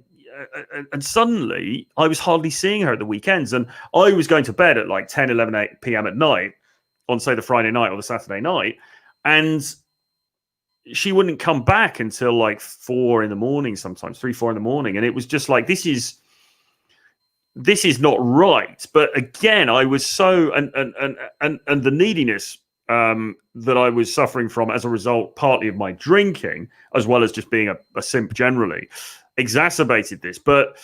suddenly I was hardly seeing her at the weekends. And I was going to bed at like 10, 11 8 p.m. at night on, say, the Friday night or the Saturday night. And she wouldn't come back until like 4 in the morning, sometimes 3, 4 in the morning. And it was just like, this is not right. But again, I was so, and the neediness that I was suffering from as a result, partly of my drinking, as well as just being a simp generally, exacerbated this. But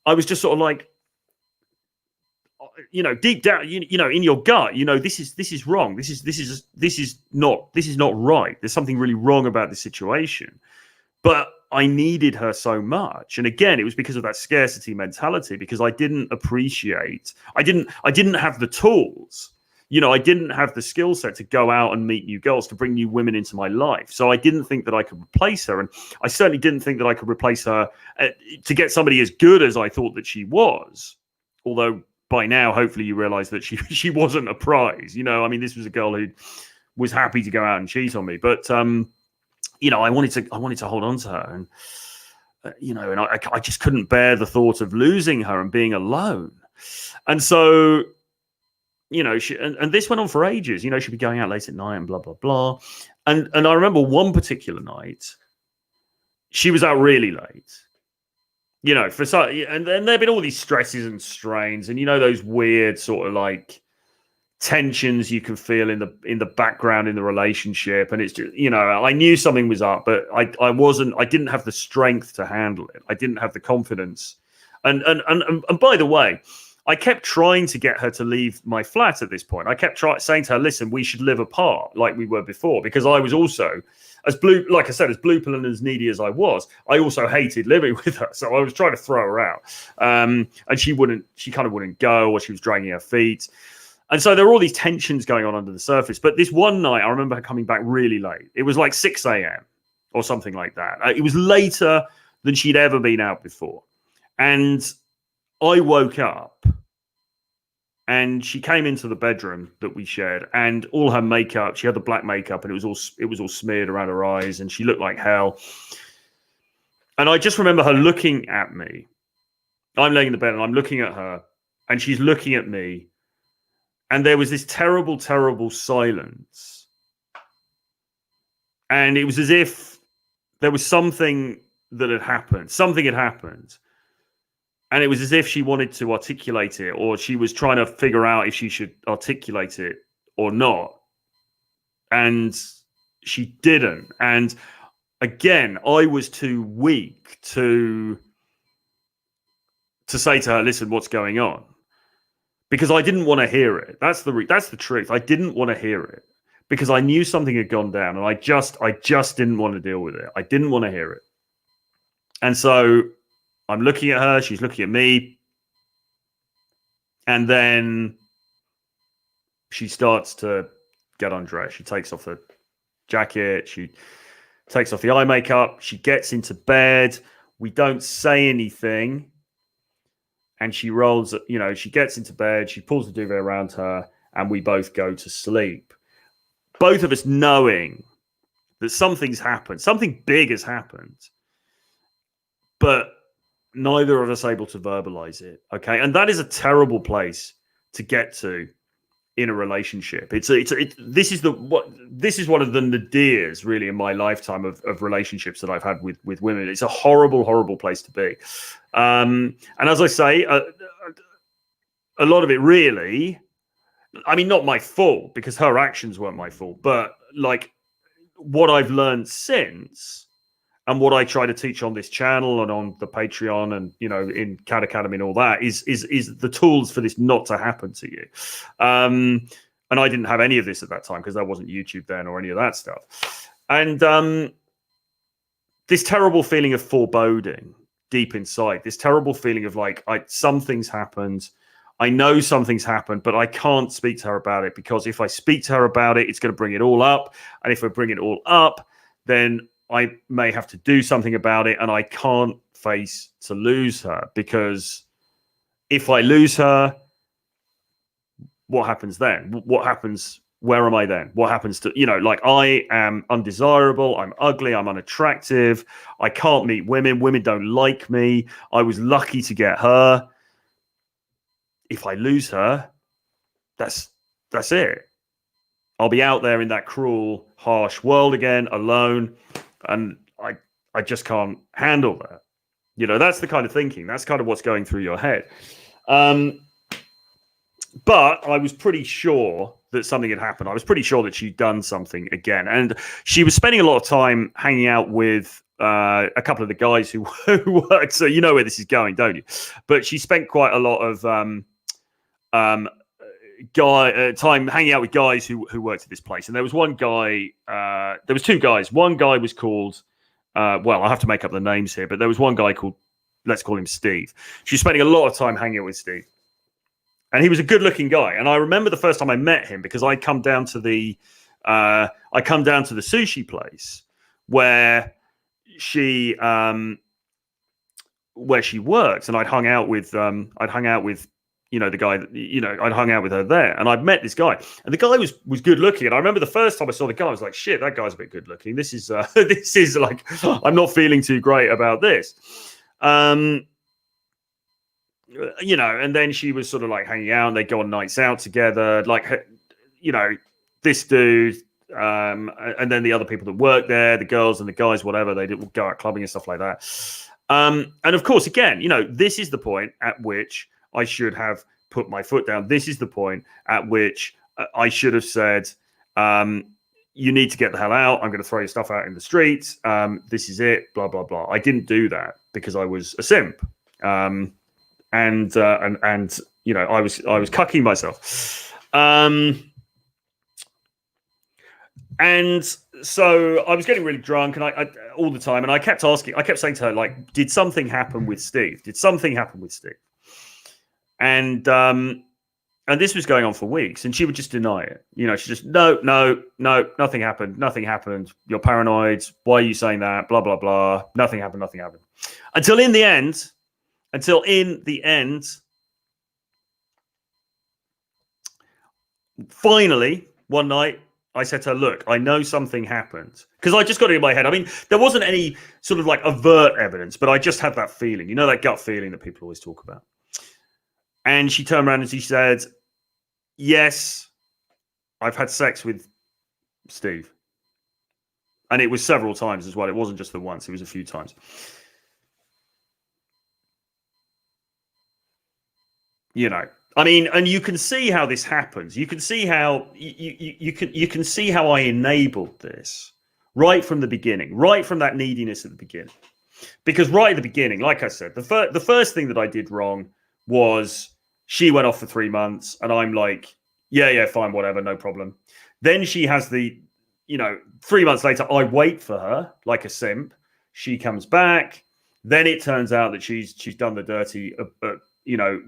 I was just sort of like, deep down, in your gut, this is wrong. This is not right. There's something really wrong about this situation. But I needed her so much. And again, it was because of that scarcity mentality, because I didn't I didn't have the tools. I didn't have the skill set to go out and meet new girls, to bring new women into my life. So I didn't think that I could replace her. And I certainly didn't think that I could replace her to get somebody as good as I thought that she was. Although by now, hopefully you realize that she wasn't a prize. This was a girl who was happy to go out and cheat on me. But, I wanted to hold on to her. And, I just couldn't bear the thought of losing her and being alone. And so, and this went on for ages. She'd be going out late at night and blah, blah, blah. And I remember one particular night, she was out really late. for so, and then there've been all these stresses and strains, and those weird sort of like tensions you can feel in the background in the relationship, and it's just, I knew something was up, but I didn't have the strength to handle it. I didn't have the confidence, and by the way, I kept trying to get her to leave my flat at this point. I kept saying to her, listen, we should live apart like we were before, because I was also, as blue pill and as needy as I was, I also hated living with her. So I was trying to throw her out. And she kind of wouldn't go, or she was dragging her feet. And so there were all these tensions going on under the surface. But this one night, I remember her coming back really late. It was like 6 a.m. or something like that. It was later than she'd ever been out before. And I woke up and she came into the bedroom that we shared, and all her makeup, she had the black makeup, and it was all smeared around her eyes, and she looked like hell. And I just remember her looking at me. I'm laying in the bed and I'm looking at her, and she's looking at me. And there was this terrible, terrible silence. And it was as if there was something that had happened. Something had happened. And it was as if she wanted to articulate it, or she was trying to figure out if she should articulate it or not. And she didn't. And again, I was too weak to say to her, listen, what's going on? Because I didn't want to hear it. That's the truth. I didn't want to hear it because I knew something had gone down, and I just didn't want to deal with it. I didn't want to hear it. And so I'm looking at her, she's looking at me, and then she starts to get undressed. She takes off the jacket, she takes off the eye makeup, she gets into bed. We don't say anything. And she rolls, she gets into bed, she pulls the duvet around her, and we both go to sleep. Both of us knowing that something's happened, something big has happened, but neither of us able to verbalize it. Okay. And that is a terrible place to get to in a relationship. This is one of the nadirs really in my lifetime of relationships that I've had with women. It's a horrible, horrible place to be. And as I say, a lot of it really, I mean, not my fault because her actions weren't my fault, but like what I've learned since, and what I try to teach on this channel and on the Patreon and, in Cat Academy and all that is the tools for this not to happen to you. And I didn't have any of this at that time because there wasn't YouTube then or any of that stuff. And this terrible feeling of foreboding deep inside, this terrible feeling of like, something's happened. I know something's happened, but I can't speak to her about it because if I speak to her about it, it's going to bring it all up. And if I bring it all up, then I may have to do something about it, and I can't face to lose her because if I lose her, what happens then? What happens? Where am I then? What happens to, like I am undesirable, I'm ugly, I'm unattractive, I can't meet women, women don't like me, I was lucky to get her. If I lose her, that's it. I'll be out there in that cruel, harsh world again, alone. And I just can't handle that. That's the kind of thinking. That's kind of what's going through your head. But I was pretty sure that something had happened. I was pretty sure that she'd done something again. And she was spending a lot of time hanging out with a couple of the guys who worked. So you know where this is going, don't you? But she spent quite a lot of time hanging out with guys who worked at this place. And there was one guy, there was two guys. One guy was called, I'll have to make up the names here, but there was one guy called, let's call him Steve. She was spending a lot of time hanging out with Steve. And he was a good looking guy. And I remember the first time I met him because I come down to the sushi place where she works, and I'd hung out with the guy that, I'd hung out with her there, and I'd met this guy, and the guy was good looking. And I remember the first time I saw the guy, I was like, shit, that guy's a bit good looking. This is like, I'm not feeling too great about this. And then she was sort of like hanging out, and they'd go on nights out together, like, this dude, and then the other people that worked there, the girls and the guys, whatever, they did go out clubbing and stuff like that. And of course, again, this is the point at which I should have put my foot down. This is the point at which I should have said, you need to get the hell out. I'm going to throw your stuff out in the streets. This is it, blah, blah, blah. I didn't do that because I was a simp. And I was cucking myself. And so I was getting really drunk, and I all the time, and I kept saying to her, like, did something happen with Steve? Did something happen with Steve? And this was going on for weeks, and she would just deny it. She just, no, nothing happened. Nothing happened. You're paranoid. Why are you saying that? Blah, blah, blah. Nothing happened. Nothing happened. Until in the end, finally, one night, I said to her, look, I know something happened. Because I just got it in my head. I mean, there wasn't any sort of like overt evidence, but I just had that feeling, that gut feeling that people always talk about. And she turned around and she said, yes, I've had sex with Steve. And it was several times as well. It wasn't just the once, it was a few times. I mean, and you can see how this happens. You can see how you can see how I enabled this right from the beginning, right from that neediness at the beginning. Because right at the beginning, like I said, the first thing that I did wrong was she went off for 3 months, and I'm like, yeah, fine, whatever, no problem. Then she has 3 months later, I wait for her like a simp. She comes back. Then it turns out that she's done the dirty.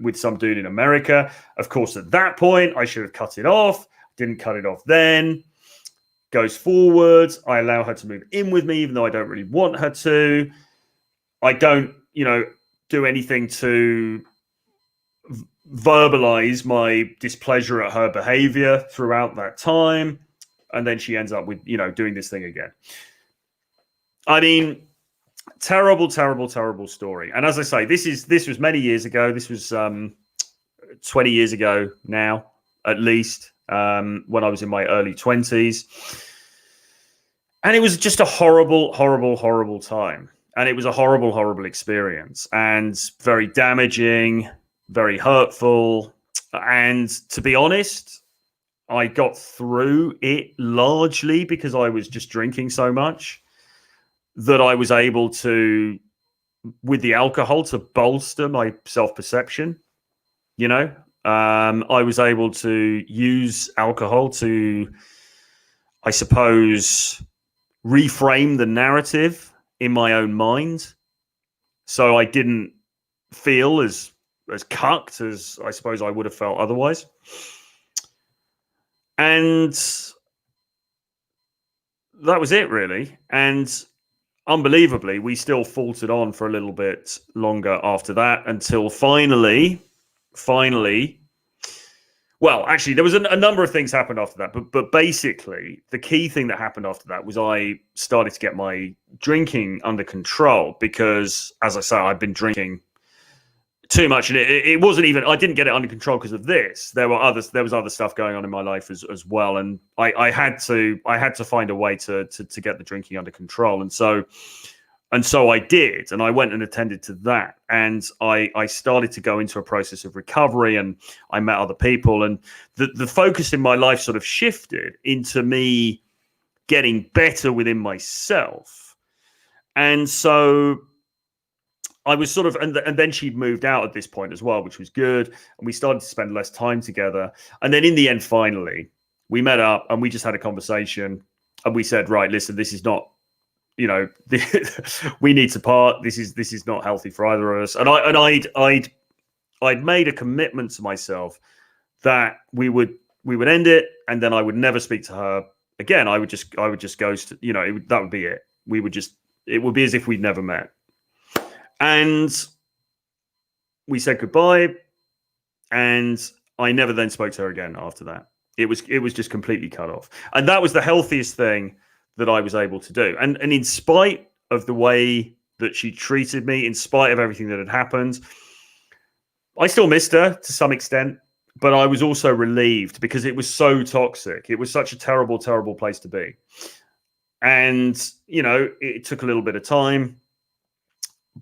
With some dude in America. Of course, at that point, I should have cut it off. Didn't cut it off then. Goes forwards. I allow her to move in with me, even though I don't really want her to. I don't, do anything to verbalize my displeasure at her behavior throughout that time. And then she ends up with, doing this thing again. I mean, terrible story. And as I say, this was many years ago. This was 20 years ago now, at least, when I was in my early 20s. And it was just a horrible time. And it was a horrible experience, and very damaging, very hurtful. And to be honest, I got through it largely because I was just drinking so much that I was able to, with the alcohol, to bolster my self-perception. I was able to use alcohol to, I suppose, reframe the narrative in my own mind, so I didn't feel as cucked as I suppose I would have felt otherwise. And that was it, really. And unbelievably, we still faltered on for a little bit longer after that, until finally, well, actually, there was a number of things happened after that, but basically, the key thing that happened after that was I started to get my drinking under control, because, as I say, I'd been drinking too much, and it wasn't even, I didn't get it under control because of this. There was other stuff going on in my life as well, and I had to find a way to get the drinking under control, and so I did, and I went and attended to that, and I started to go into a process of recovery, and I met other people, and the focus in my life sort of shifted into me getting better within myself. And so I was sort of, and then she'd moved out at this point as well, which was good. And we started to spend less time together. And then in the end, finally, we met up and we just had a conversation, and we said, right, listen, this is not, we need to part. This is not healthy for either of us. And I'd made a commitment to myself that we would end it, and then I would never speak to her again. I would just ghost, that would be it. It would be as if we'd never met. And we said goodbye, and I never then spoke to her again after that. It was just completely cut off. And that was the healthiest thing that I was able to do. And in spite of the way that she treated me, in spite of everything that had happened, I still missed her to some extent, but I was also relieved because it was so toxic. It was such a terrible place to be. And, it took a little bit of time,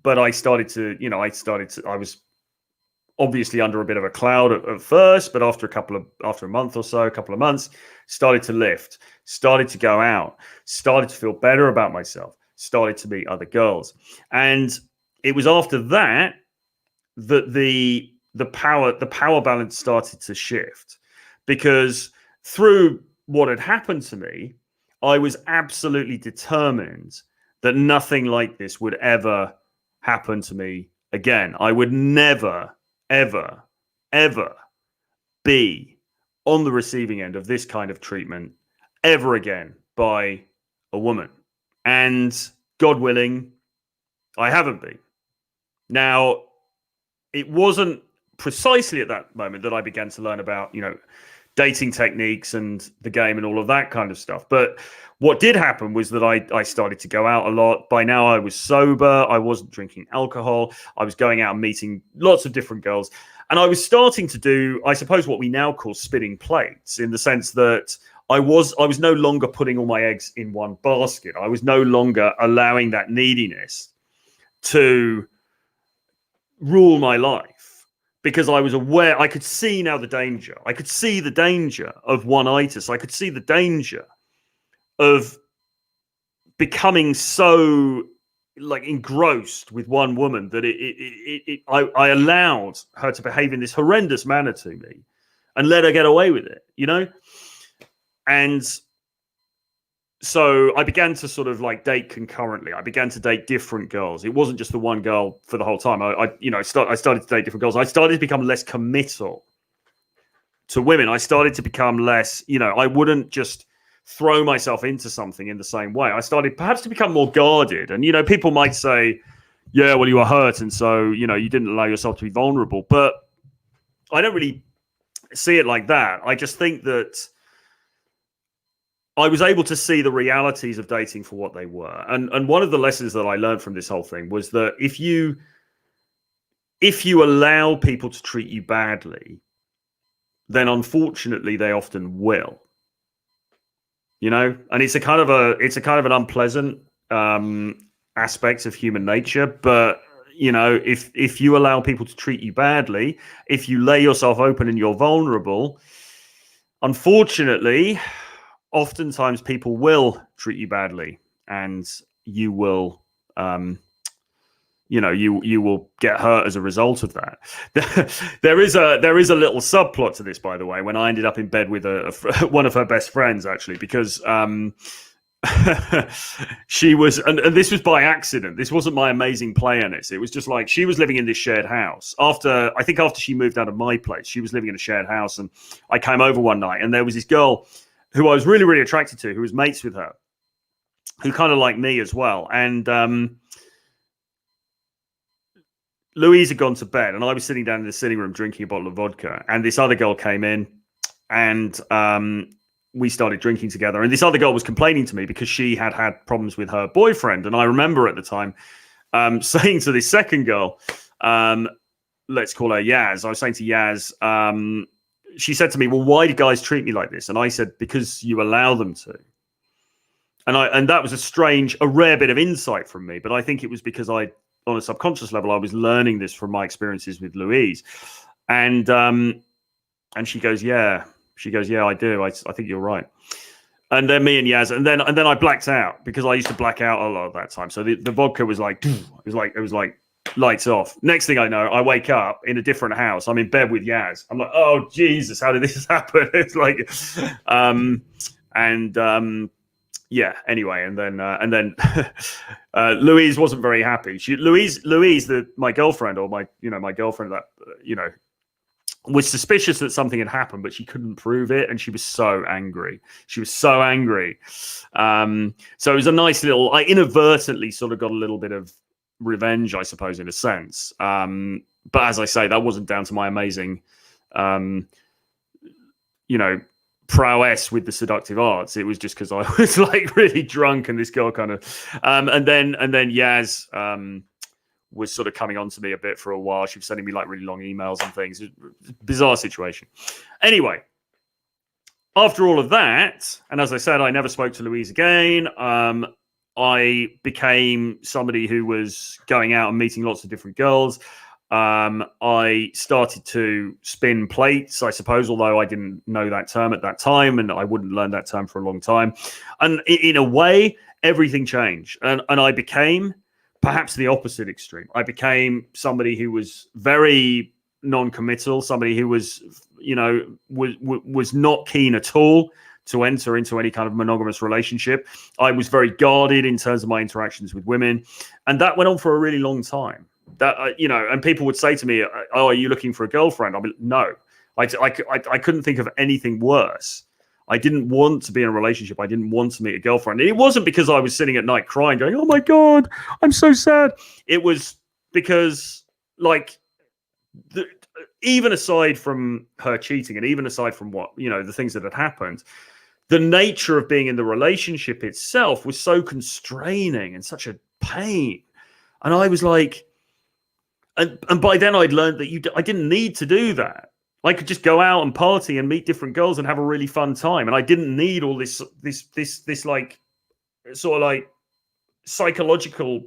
but I started to, I was obviously under a bit of a cloud at first, but after a month or so, a couple of months, started to lift, started to go out, started to feel better about myself, started to meet other girls. And it was after that the power balance started to shift, because through what had happened to me, I was absolutely determined that nothing like this would ever happen to me again. I would never, ever, ever be on the receiving end of this kind of treatment ever again by a woman. And God willing, I haven't been. Now, it wasn't precisely at that moment that I began to learn about, dating techniques and the game and all of that kind of stuff. But what did happen was that I started to go out a lot. By now I was sober. I wasn't drinking alcohol. I was going out and meeting lots of different girls. And I was starting to do, I suppose, what we now call spinning plates, in the sense that I was no longer putting all my eggs in one basket. I was no longer allowing that neediness to rule my life, because I was aware, I could see now the danger. I could see the danger of one-itis. I could see the danger of becoming so engrossed with one woman that I allowed her to behave in this horrendous manner to me and let her get away with it, And so I began to sort of date concurrently. I began to date different girls. It wasn't just the one girl for the whole time. I started to date different girls. I started to become less committal to women. I started to become less, I wouldn't just throw myself into something in the same way. I started perhaps to become more guarded. And, people might say, yeah, well, you were hurt, and so, you didn't allow yourself to be vulnerable. But I don't really see it like that. I just think that I was able to see the realities of dating for what they were. And one of the lessons that I learned from this whole thing was that if you allow people to treat you badly, then unfortunately they often will. And it's a kind of an unpleasant aspect of human nature. But if you allow people to treat you badly, if you lay yourself open and you're vulnerable, unfortunately, oftentimes people will treat you badly, and you will, you will get hurt as a result of that. There is a little subplot to this, by the way, when I ended up in bed with one of her best friends, actually, because she was, and this was by accident. This wasn't my amazing plan. It was just she was living in this shared house. After she moved out of my place, she was living in a shared house, and I came over one night, and there was this girl who I was really, really attracted to, who was mates with her, who kind of liked me as well. And Louise had gone to bed, and I was sitting down in the sitting room drinking a bottle of vodka, and this other girl came in, and we started drinking together. And this other girl was complaining to me because she had problems with her boyfriend. And I remember at the time saying to this second girl, let's call her Yaz. I was saying to Yaz, she said to me, well, why do guys treat me like this? And I said, because you allow them to. And that was a rare bit of insight from me. But I think it was because on a subconscious level, I was learning this from my experiences with Louise. And she goes, yeah. She goes, yeah, I do. I think you're right. And then me and Yaz, and then I blacked out, because I used to black out a lot of that time. So the vodka was it was like lights off. Next thing I know, I wake up in a different house. I'm in bed with Yaz. I'm like, oh Jesus, how did this happen? It's like, yeah. Anyway, and then Louise wasn't very happy. Louise, my girlfriend, or my girlfriend that was suspicious that something had happened, but she couldn't prove it, and she was so angry. So it was a nice little. I inadvertently sort of got a little bit of revenge, I suppose, in a sense. But as I say, that wasn't down to my amazing, prowess with the seductive arts. It was just because I was really drunk, and this girl kind of, and then Yaz was sort of coming on to me a bit for a while. She was sending me really long emails and things. It was a bizarre situation. Anyway, after all of that, and as I said, I never spoke to Louise again. I became somebody who was going out and meeting lots of different girls. I started to spin plates, I suppose, although I didn't know that term at that time, and I wouldn't learn that term for a long time. And in a way, everything changed. And I became perhaps the opposite extreme. I became somebody who was very non-committal, somebody who was, was not keen at all to enter into any kind of monogamous relationship. I was very guarded in terms of my interactions with women. And that went on for a really long time. That, and people would say to me, "Oh, are you looking for a girlfriend?" I'll be no. I couldn't think of anything worse. I didn't want to be in a relationship. I didn't want to meet a girlfriend. And it wasn't because I was sitting at night crying, going, "Oh my God, I'm so sad." It was because, even aside from her cheating, and even aside from what, the things that had happened, the nature of being in the relationship itself was so constraining and such a pain. And I was like, and by then I'd learned that I didn't need to do that. I could just go out and party and meet different girls and have a really fun time. And I didn't need all this like sort of like psychological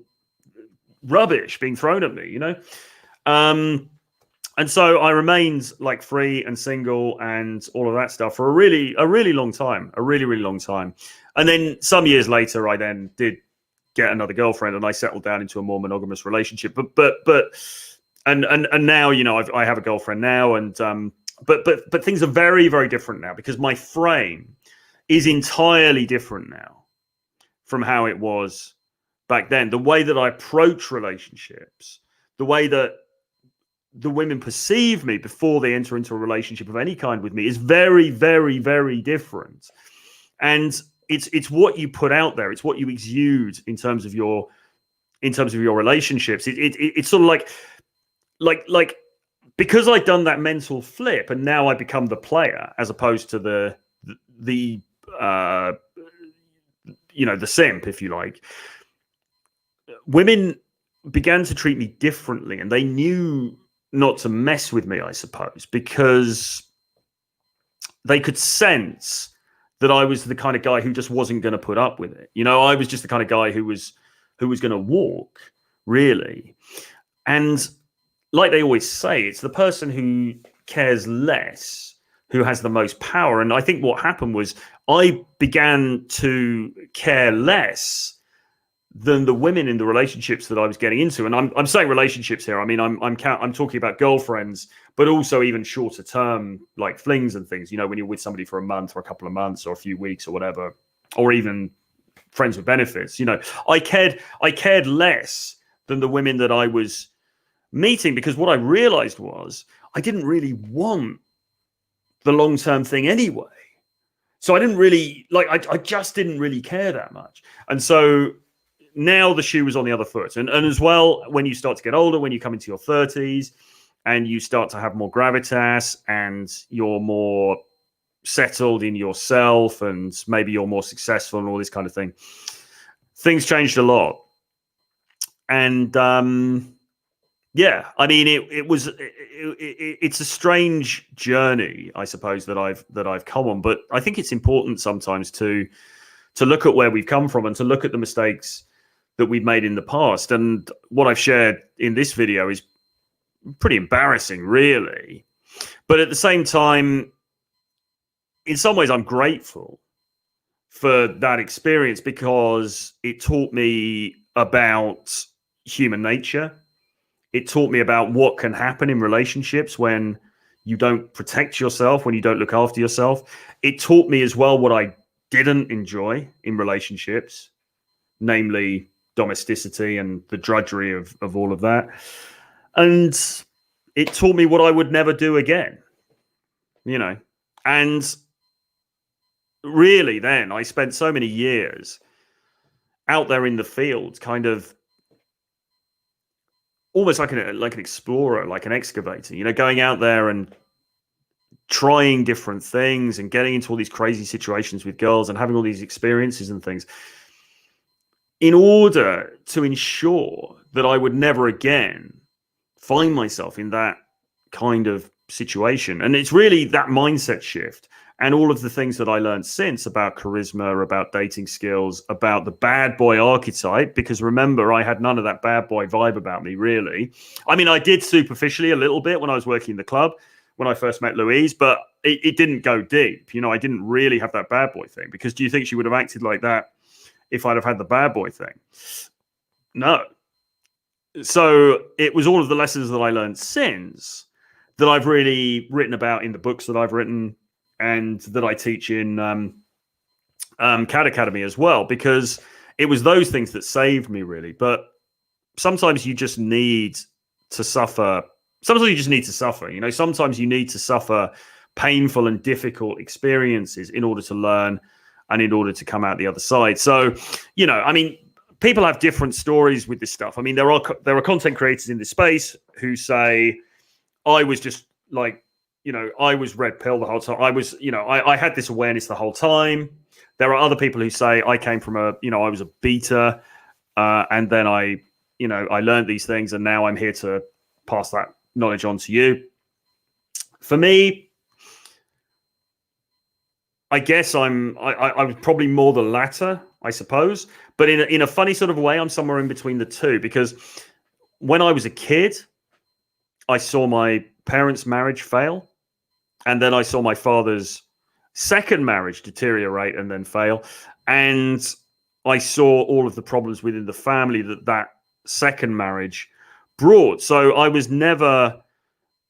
rubbish being thrown at me, And so I remained like free and single and all of that stuff for a really long time, a really, really long time. And then some years later, I then did get another girlfriend and I settled down into a more monogamous relationship. And now, I have a girlfriend now, and but things are very, very different now because my frame is entirely different now from how it was back then. The way that I approach relationships, the way that the women perceive me before they enter into a relationship of any kind with me is very, very, very different. And it's what you put out there. It's what you exude in terms of your relationships. It's sort of like because I'd done that mental flip and now I become the player as opposed to the simp, if you like. Women began to treat me differently, and they knew not to mess with me, I suppose, because they could sense that I was the kind of guy who just wasn't going to put up with it. I was just the kind of guy who was going to walk, really. And like they always say, it's the person who cares less who has the most power. And I think what happened was I began to care less than the women in the relationships that I was getting into. And I'm saying relationships here. I mean, I'm talking about girlfriends, but also even shorter term, like flings and things, when you're with somebody for a month or a couple of months or a few weeks or whatever, or even friends with benefits. I cared less than the women that I was meeting, because what I realized was I didn't really want the long-term thing anyway. So I didn't really I just didn't really care that much. And so now the shoe was on the other foot. And as well, when you start to get older, when you come into your 30s and you start to have more gravitas and you're more settled in yourself and maybe you're more successful and all this kind of thing, things changed a lot. And I mean, it's a strange journey, I suppose, that I've come on. But I think it's important sometimes to look at where we've come from and to look at the mistakes that we've made in the past. And what I've shared in this video is pretty embarrassing, really. But at the same time, in some ways, I'm grateful for that experience because it taught me about human nature. It taught me about what can happen in relationships when you don't protect yourself, when you don't look after yourself. It taught me as well what I didn't enjoy in relationships, namely domesticity and the drudgery of all of that. And it taught me what I would never do again, And really then I spent so many years out there in the field, kind of almost like an explorer, like an excavator, going out there and trying different things and getting into all these crazy situations with girls and having all these experiences and things in order to ensure that I would never again find myself in that kind of situation. And it's really that mindset shift And all of the things that I learned since about charisma, about dating skills, about the bad boy archetype, because remember, I had none of that bad boy vibe about me, really. I mean, I did superficially a little bit when I was working in the club, when I first met Louise, but it didn't go deep. You know, I didn't really have that bad boy thing, because do you think she would have acted like that if I'd have had the bad boy thing? No. So it was all of the lessons that I learned since that I've really written about in the books that I've written, and that I teach in CAD Academy as well, because it was those things that saved me, really. But sometimes you just need to suffer. Sometimes you just need to suffer. You know, sometimes you need to suffer painful and difficult experiences in order to learn and in order to come out the other side. So, you know, I mean, people have different stories with this stuff. I mean, there are content creators in this space who say, I was just like, you know, I was red pill the whole time. I was, you know, I had this awareness the whole time. There are other people who say I came from I was a beta, and then I learned these things, and now I'm here to pass that knowledge on to you. For me, I guess I'm probably more the latter, I suppose. But in a funny sort of way, I'm somewhere in between the two, because when I was a kid, I saw my parents' marriage fail. And then I saw my father's second marriage deteriorate and then fail. And I saw all of the problems within the family that second marriage brought. So I was never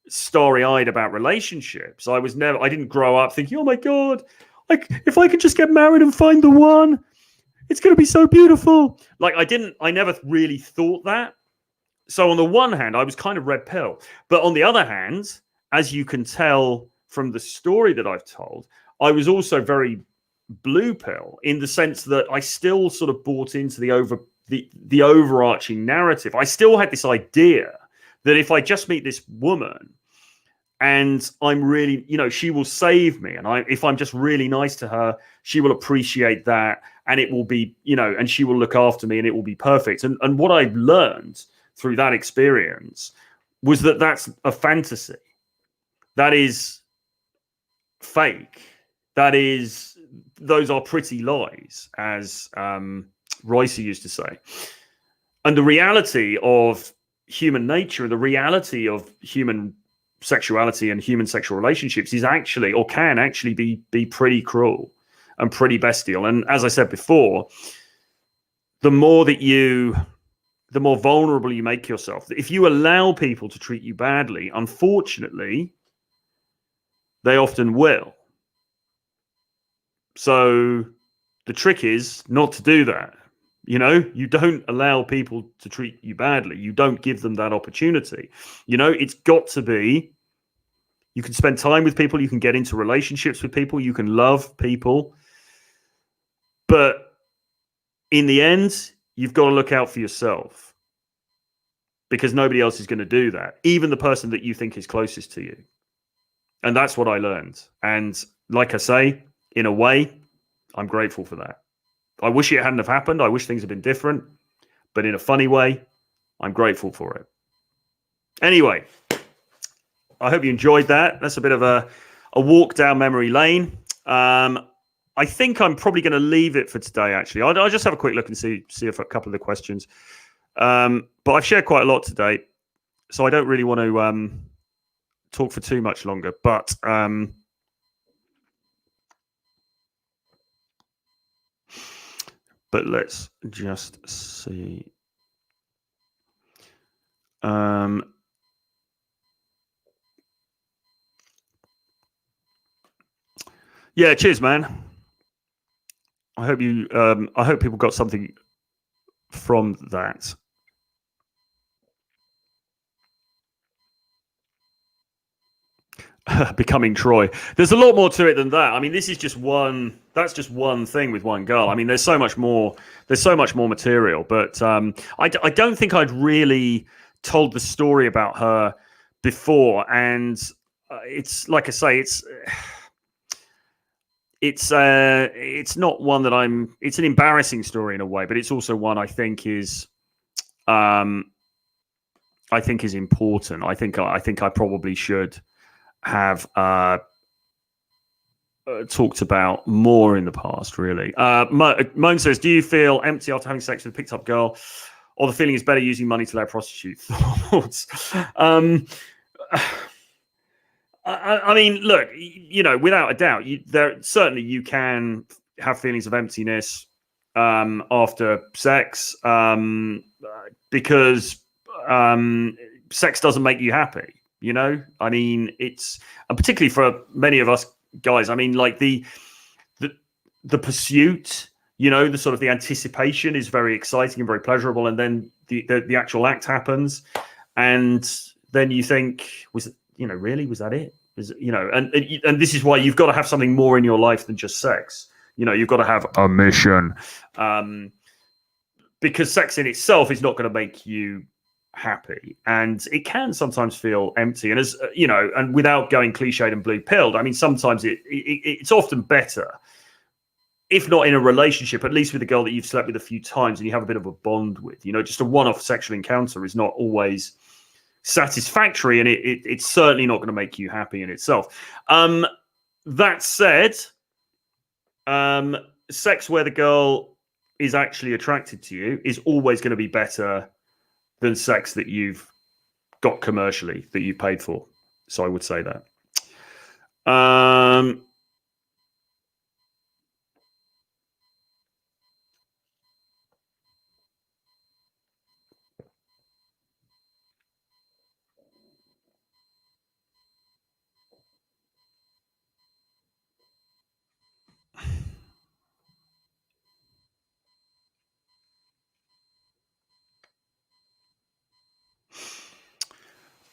starry-eyed about relationships. I didn't grow up thinking, oh my God, like if I could just get married and find the one, it's going to be so beautiful. Like I never really thought that. So on the one hand, I was kind of red pill. But on the other hand, as you can tell from the story that I've told, I was also very blue pill, in the sense that I still sort of bought into the overarching narrative. I still had this idea that if I just meet this woman and I'm really, you know, she will save me, and if I'm just really nice to her, she will appreciate that, and it will be, you know, and she will look after me, and it will be perfect. And what I learned through that experience was that that's a fantasy. That is fake. Those are pretty lies, as Royce used to say. And the reality of human nature, the reality of human sexuality and human sexual relationships is actually, or can actually be pretty cruel and pretty bestial. And as I said before, the more vulnerable you make yourself. If you allow people to treat you badly, unfortunately, they often will. So the trick is not to do that. You know, you don't allow people to treat you badly. You don't give them that opportunity. You know, it's got to be, you can spend time with people, you can get into relationships with people, you can love people. But in the end, you've got to look out for yourself, because nobody else is going to do that, even the person that you think is closest to you. And that's what I learned. And like I say, in a way, I'm grateful for that. I wish it hadn't have happened. I wish things had been different. But in a funny way, I'm grateful for it. Anyway, I hope you enjoyed that. That's a bit of a walk down memory lane. I think I'm probably going to leave it for today, actually. I'll just have a quick look and see if a couple of the questions. But I've shared quite a lot today, so I don't really want to talk for too much longer. But let's just see. Yeah, cheers, man. I hope people got something from that. Becoming Troy. There's a lot more to it than that. I mean, this is just one. That's just one thing with one girl. I mean, there's so much more. There's so much more material. But I don't think I'd really told the story about her before. And it's like I say, it's not one that it's an embarrassing story in a way, but it's also one I think is important. I think I probably should have talked about more in the past, really. Moan says, do you feel empty after having sex with a picked up girl, or the feeling is better using money to let a prostitute? Thoughts? I mean, look, without a doubt, certainly you can have feelings of emptiness after sex because sex doesn't make you happy. I mean, and particularly for many of us guys, I mean, like the pursuit, the sort of the anticipation is very exciting and very pleasurable, and then the actual act happens, and then you think, really, was that it? And this is why you've got to have something more in your life than just sex. You've got to have a mission, because sex in itself is not going to make you happy, and it can sometimes feel empty. And as and without going cliched and blue pilled, I mean, sometimes it's often better, if not in a relationship, at least with a girl that you've slept with a few times and you have a bit of a bond with. Just a one-off sexual encounter is not always satisfactory, and it's certainly not going to make you happy in itself. That said, sex where the girl is actually attracted to you is always going to be better than sex that you've got commercially, that you paid for. So I would say that.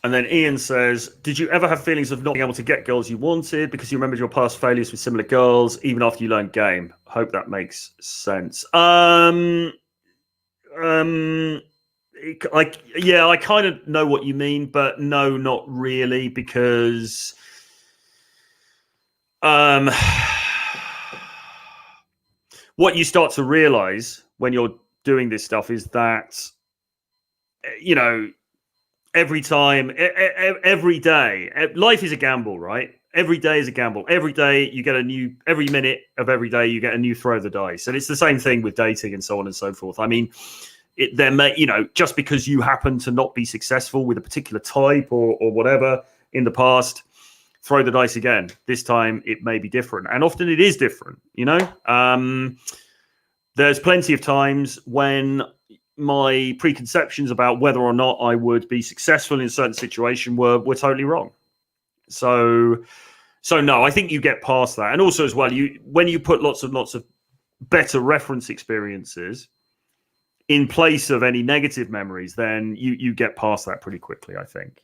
And then Ian says, did you ever have feelings of not being able to get girls you wanted because you remembered your past failures with similar girls, even after you learned game? Hope that makes sense. I kind of know what you mean, but no, not really, because what you start to realize when you're doing this stuff is that, every time, every day, life is a gamble, right? Every day is a gamble. Every day you get every minute of every day you get a new throw of the dice. And it's the same thing with dating and so on and so forth. I mean, just because you happen to not be successful with a particular type or whatever in the past, throw the dice again. This time it may be different. And often it is different, There's plenty of times when my preconceptions about whether or not I would be successful in a certain situation were totally wrong. So no, I think you get past that. And also as well, when you put lots of better reference experiences in place of any negative memories, then you get past that pretty quickly, I think.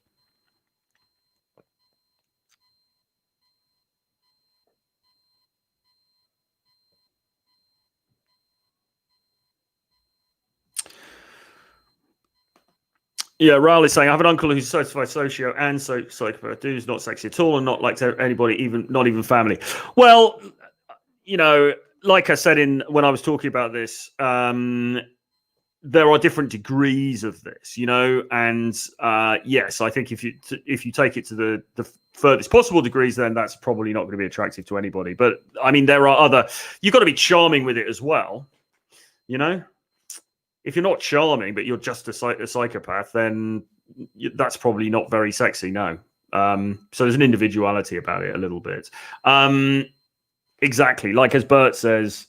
Yeah, Raul is saying, I have an uncle who's certified socio and psychopath. Dude who's not sexy at all and not liked anybody, not even family. Well, like I said when I was talking about this, there are different degrees of this, and yes, I think if you take it to the furthest possible degrees, then that's probably not going to be attractive to anybody. But I mean, there are you've got to be charming with it as well, If you're not charming, but you're just a psychopath, then that's probably not very sexy. No. So there's an individuality about it a little bit. Exactly. Like as Bert says,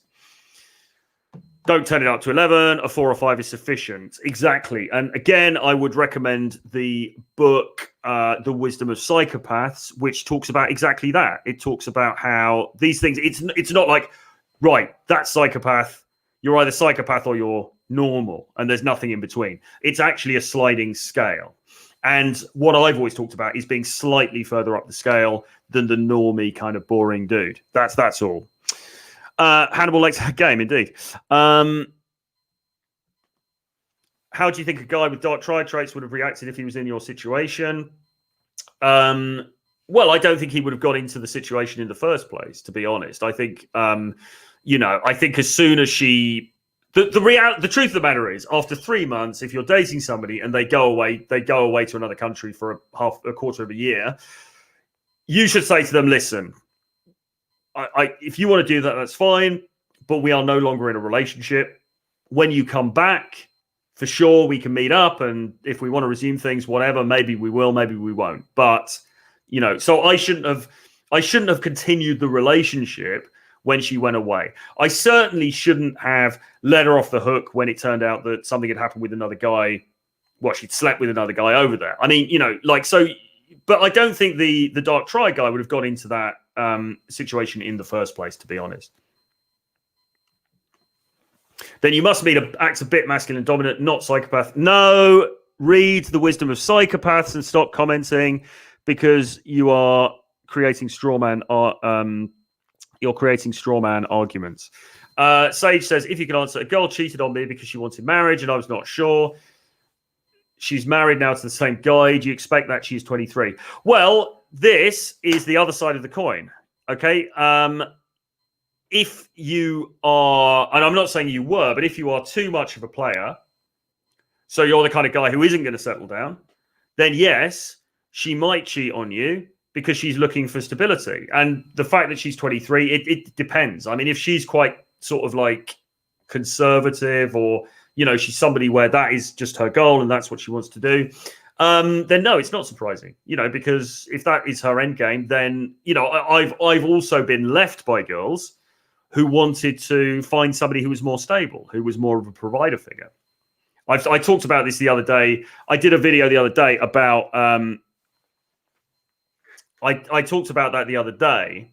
don't turn it up to 11. A 4 or 5 is sufficient. Exactly. And again, I would recommend the book, The Wisdom of Psychopaths, which talks about exactly that. It talks about how these things, it's not like, right, that's psychopath. You're either psychopath or you're normal, and there's nothing in between. It's actually a sliding scale. And what I've always talked about is being slightly further up the scale than the normie kind of boring dude. That's all. Hannibal likes that game, indeed. How do you think a guy with dark triad traits would have reacted if he was in your situation? Well, I don't think he would have got into the situation in the first place, to be honest. I think, I think as soon as she... The truth of the matter is, after 3 months, if you're dating somebody and they go away to another country for a quarter of a year, you should say to them, listen, if you want to do that, that's fine. But we are no longer in a relationship. When you come back, for sure, we can meet up. And if we want to resume things, whatever, maybe we will, maybe we won't. But, so I shouldn't have continued the relationship when she went away. I certainly shouldn't have let her off the hook when it turned out that something had happened with another guy. Well, she'd slept with another guy over there. I mean, so, but I don't think the Dark Triad guy would have got into that situation in the first place, to be honest. Then you must mean acts a bit masculine and dominant, not psychopath. No, read The Wisdom of Psychopaths and stop commenting, because you are creating straw man. You're creating straw man arguments. Sage says, if you can answer, a girl cheated on me because she wanted marriage and I was not sure. She's married now to the same guy. Do you expect that she's 23? Well, this is the other side of the coin. Okay. If you are, and I'm not saying you were, but if you are too much of a player, so you're the kind of guy who isn't going to settle down, then yes, she might cheat on you because she's looking for stability. And the fact that she's 23, it depends. I mean, if she's quite sort of like conservative, or, she's somebody where that is just her goal and that's what she wants to do, then no, it's not surprising, because if that is her end game, then, I've also been left by girls who wanted to find somebody who was more stable, who was more of a provider figure. I talked about this the other day. I did a video the other day about, I talked about that the other day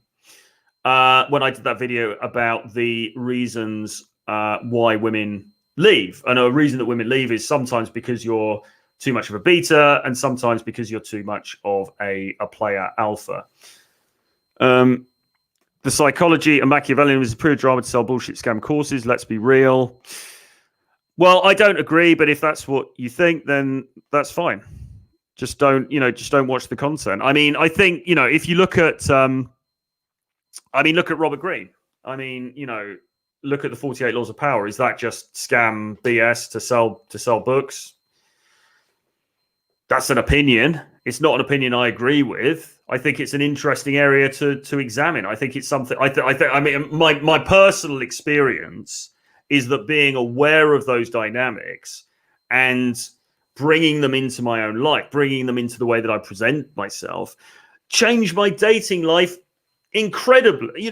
when I did that video about the reasons why women leave. And a reason that women leave is sometimes because you're too much of a beta and sometimes because you're too much of a player alpha. The psychology and Machiavellianism is a pure drama to sell bullshit scam courses. Let's be real. Well, I don't agree, but if that's what you think, then that's fine. Just don't watch the content. I mean, I think, if you look at, look at Robert Greene. I mean, look at the 48 Laws of Power. Is that just scam BS to sell books? That's an opinion. It's not an opinion I agree with. I think it's an interesting area to examine. I think it's something. I mean, my personal experience is that being aware of those dynamics and bringing them into my own life, bringing them into the way that I present myself, changed my dating life incredibly.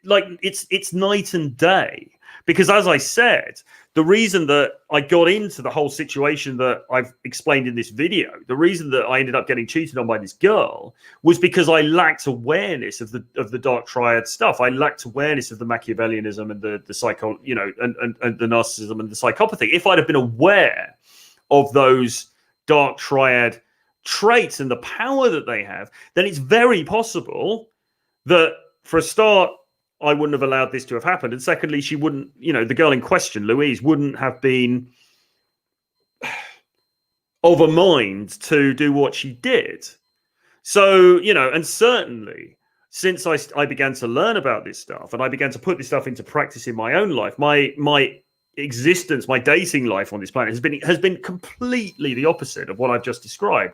It's night and day. Because as I said, the reason that I got into the whole situation that I've explained in this video, the reason that I ended up getting cheated on by this girl was because I lacked awareness of the Dark Triad stuff. I lacked awareness of the Machiavellianism and the psycho, and the narcissism and the psychopathy. If I'd have been aware of those Dark Triad traits and the power that they have, then it's very possible that, for a start, I wouldn't have allowed this to have happened. And secondly, she wouldn't, the girl in question, Louise, wouldn't have been of a mind to do what she did. So, and certainly since I began to learn about this stuff and I began to put this stuff into practice in my own life, my existence, my dating life on this planet has been completely the opposite of what I've just described.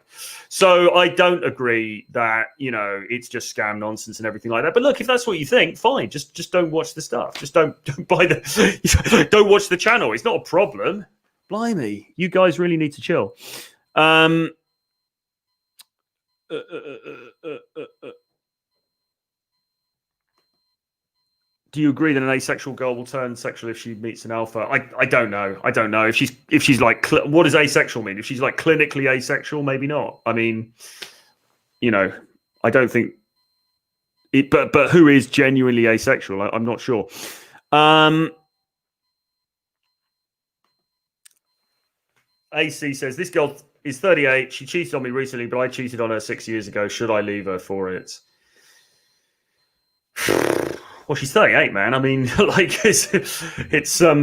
So I don't agree that it's just scam nonsense and everything like that. But look, if that's what you think, fine. Just don't watch the stuff. Just don't buy don't watch the channel. It's not a problem. Blimey, you guys really need to chill. Do you agree that an asexual girl will turn sexual if she meets an alpha? I don't know. I don't know if she's like, what does asexual mean? If she's like clinically asexual, maybe not. I mean, I don't think it. But who is genuinely asexual? I'm not sure. AC says this girl is 38. She cheated on me recently, but I cheated on her 6 years ago. Should I leave her for it? Well, she's 38, man. I mean, like it's I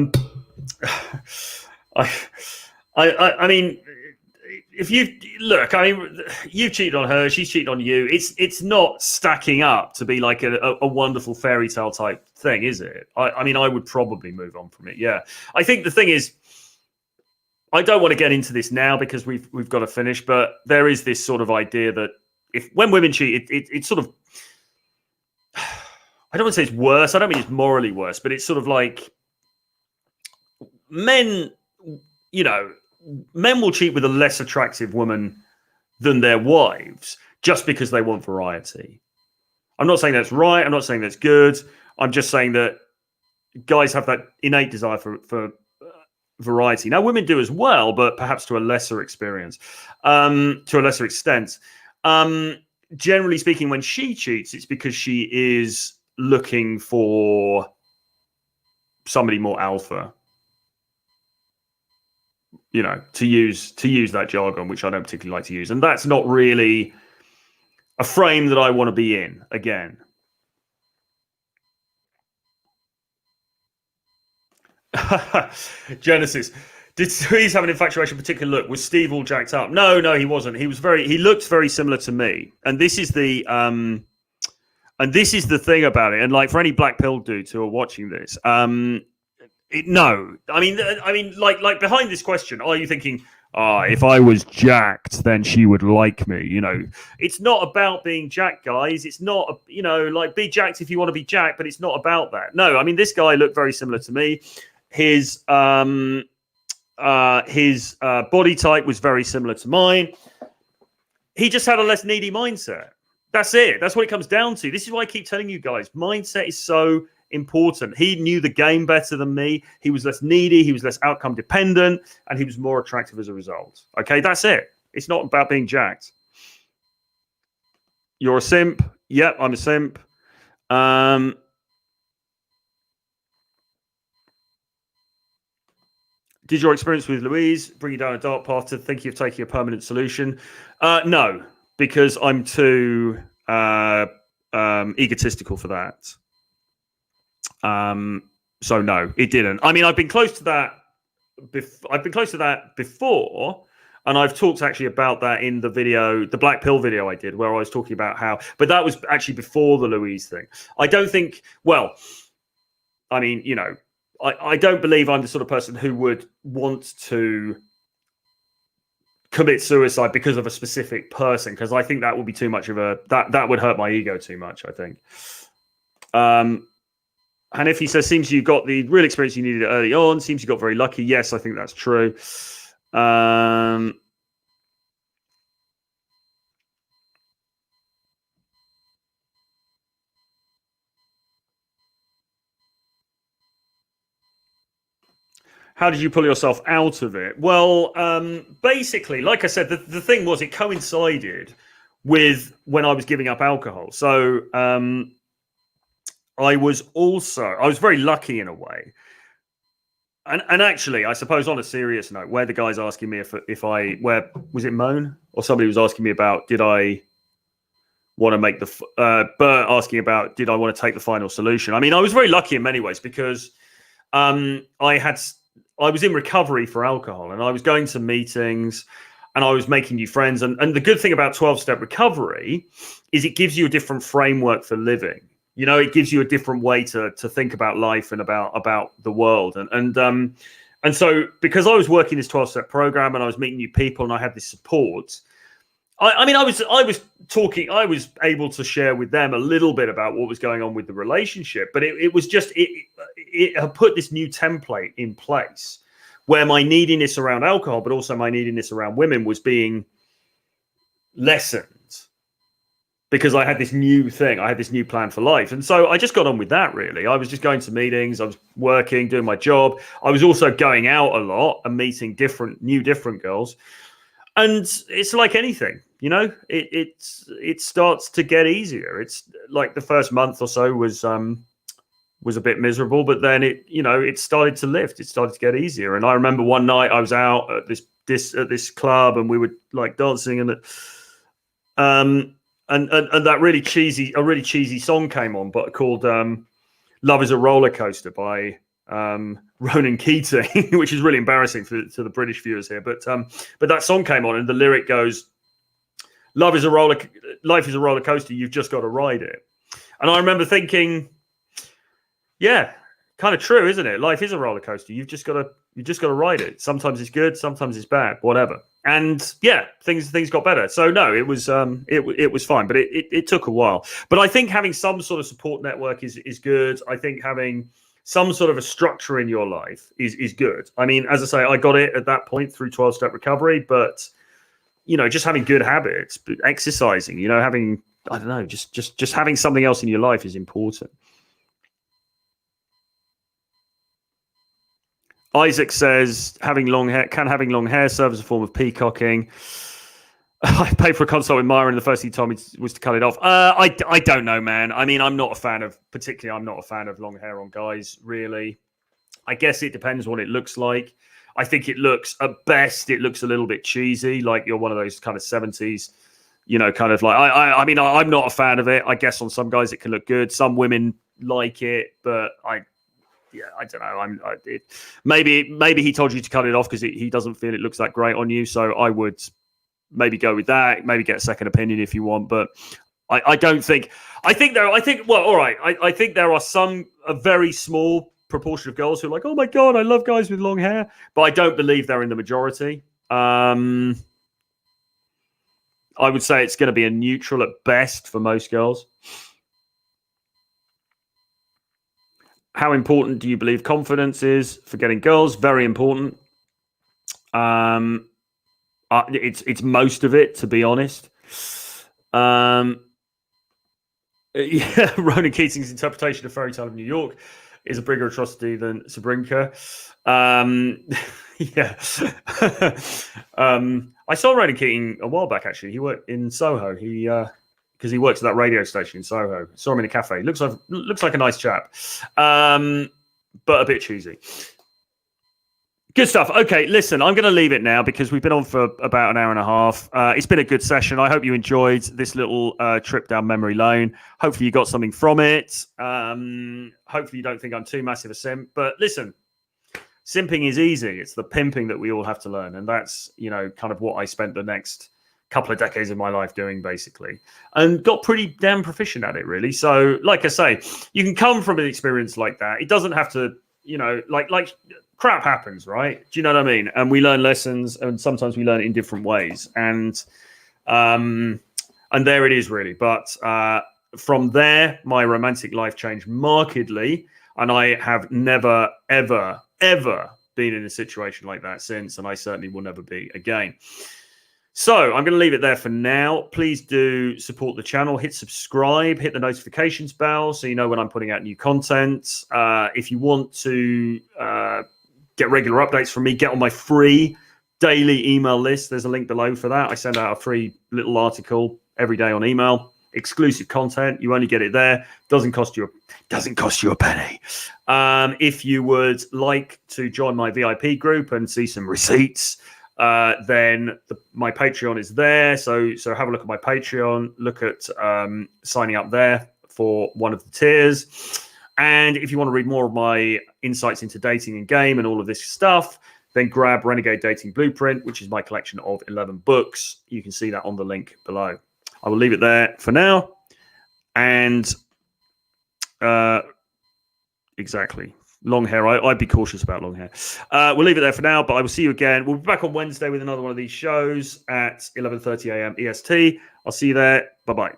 mean, if you look, I mean, you've cheated on her, she's cheated on you. It's not stacking up to be like a wonderful fairy tale type thing, is it? I mean, I would probably move on from it. Yeah, I think the thing is, I don't want to get into this now because we've got to finish. But there is this sort of idea that when women cheat, it's sort of, I don't want to say it's worse. I don't mean it's morally worse, but it's sort of like men, men will cheat with a less attractive woman than their wives just because they want variety. I'm not saying that's right. I'm not saying that's good. I'm just saying that guys have that innate desire for variety. Now, women do as well, but perhaps to a lesser extent. Generally speaking, when she cheats, it's because she is looking for somebody more alpha. To use that jargon, which I don't particularly like to use, and that's not really a frame that I want to be in. Again. Genesis, did Louise have an infatuation? Particular look? Was Steve all jacked up? No, he wasn't. He looked very similar to me, and this is the thing about it. And like for any black pill dudes who are watching this, no, I mean, like behind this question, are you thinking, if I was jacked, then she would like me? It's not about being jacked, guys. It's not, like be jacked if you want to be jacked, but it's not about that. No, I mean, this guy looked very similar to me. His body type was very similar to mine. He just had a less needy mindset. That's it. That's what it comes down to. This is why I keep telling you guys, mindset is so important. He knew the game better than me. He was less needy. He was less outcome dependent, and he was more attractive as a result. Okay, that's it. It's not about being jacked. You're a simp. Yep, I'm a simp. Did your experience with Louise bring you down a dark path to thinking of taking a permanent solution? No, because I'm too egotistical for that. So no, it didn't. I mean, I've been close to that. I've been close to that before, and I've talked actually about that in the video, the black pill video I did, where I was talking about how. But that was actually before the Louise thing. I don't think. Well, I mean, I don't believe I'm the sort of person who would want to commit suicide because of a specific person, because I think that would be too much of that would hurt my ego too much, I think. And if he says, seems you got the real experience you needed early on, seems you got very lucky. Yes, I think that's true. How did you pull yourself out of it? Well, basically, like I said, the thing was it coincided with when I was giving up alcohol. So I was very lucky in a way. And actually, I suppose on a serious note, where the guy's asking me where was it Moan? Or somebody was asking me about, did I want to make Bert asking about, did I want to take the final solution? I mean, I was very lucky in many ways because I was in recovery for alcohol, and I was going to meetings, and I was making new friends. And the good thing about 12-step recovery is it gives you a different framework for living. It gives you a different way to think about life and about the world. And so because I was working this 12-step program and I was meeting new people and I had this support, I was able to share with them a little bit about what was going on with the relationship, but it was just, it had put this new template in place where my neediness around alcohol, but also my neediness around women was being lessened because I had this new thing. I had this new plan for life. And so I just got on with that, really. I was just going to meetings. I was working, doing my job. I was also going out a lot and meeting different girls. And it's like anything, it starts to get easier. It's like the first month or so was a bit miserable, but then it started to lift. It started to get easier. And I remember one night I was out at this club and we were like dancing, and that really cheesy song came on, but called "Love Is a Roller Coaster" by Ronan Keating, which is really embarrassing to the British viewers here. But that song came on, and the lyric goes, life is a roller coaster. You've just got to ride it. And I remember thinking, yeah, kind of true, isn't it? Life is a roller coaster. You've just got to You just got to ride it. Sometimes it's good, sometimes it's bad, whatever. And yeah, things got better. So no, it was fine, but it took a while. But I think having some sort of support network is good. I think having some sort of a structure in your life is good. I mean, as I say, I got it at that point through 12-step recovery, but just having good habits, exercising, having, I don't know, just having something else in your life is important. Isaac says, having long hair serve as a form of peacocking? I paid for a consult with Myra, and the first thing he told me was to cut it off. I don't know, man. I mean, I'm not a fan of long hair on guys, really. I guess it depends what it looks like. I think it looks, at best, it looks a little bit cheesy, like you're one of those kind of 70s, kind of like, I mean, I'm not a fan of it. I guess on some guys it can look good. Some women like it, but I don't know. Maybe he told you to cut it off because he doesn't feel it looks that great on you. So I would maybe go with that. Maybe get a second opinion if you want. But I don't think. I think well, all right. I think there are a very small proportion of girls who are like, oh my god, I love guys with long hair. But I don't believe they're in the majority. I would say it's going to be a neutral at best for most girls. How important do you believe confidence is for getting girls? Very important. It's most of it, to be honest. Yeah, Ronan Keating's interpretation of Fairy Tale of New York is a bigger atrocity than Sabrinka. Yeah. I saw Ronan Keating a while back, actually. He worked in Soho. Because he works at that radio station in Soho. Saw him in a cafe. Looks like a nice chap, but a bit cheesy. Good stuff. Okay, listen, I'm going to leave it now because we've been on for about an hour and a half. It's been a good session. I hope you enjoyed this little trip down memory lane. Hopefully you got something from it. Hopefully you don't think I'm too massive a simp. But listen, simping is easy. It's the pimping that we all have to learn. And that's, kind of what I spent the next couple of decades of my life doing, basically, and got pretty damn proficient at it, really. So like I say, you can come from an experience like that. It doesn't have to, like crap happens, right? Do you know what I mean? And we learn lessons, and sometimes we learn it in different ways, and there it is, really. But from there, my romantic life changed markedly, and I have never ever been in a situation like that since, and I certainly will never be again. So I'm going to leave it there for now. Please do support the channel. Hit subscribe. Hit the notifications bell so you know when I'm putting out new content. If you want to get regular updates from me, get on my free daily email list. There's a link below for that. I send out a free little article every day on email. Exclusive content. You only get it there. Doesn't cost you a penny. If you would like to join my VIP group and see some receipts, then my Patreon is there. So have a look at my Patreon. Look at signing up there for one of the tiers. And if you want to read more of my insights into dating and game and all of this stuff, then grab Renegade Dating Blueprint, which is my collection of 11 books. You can see that on the link below. I will leave it there for now. And exactly. Long hair. I'd be cautious about long hair. We'll leave it there for now, but I will see you again. We'll be back on Wednesday with another one of these shows at 11:30 a.m. EST. I'll see you there. Bye-bye.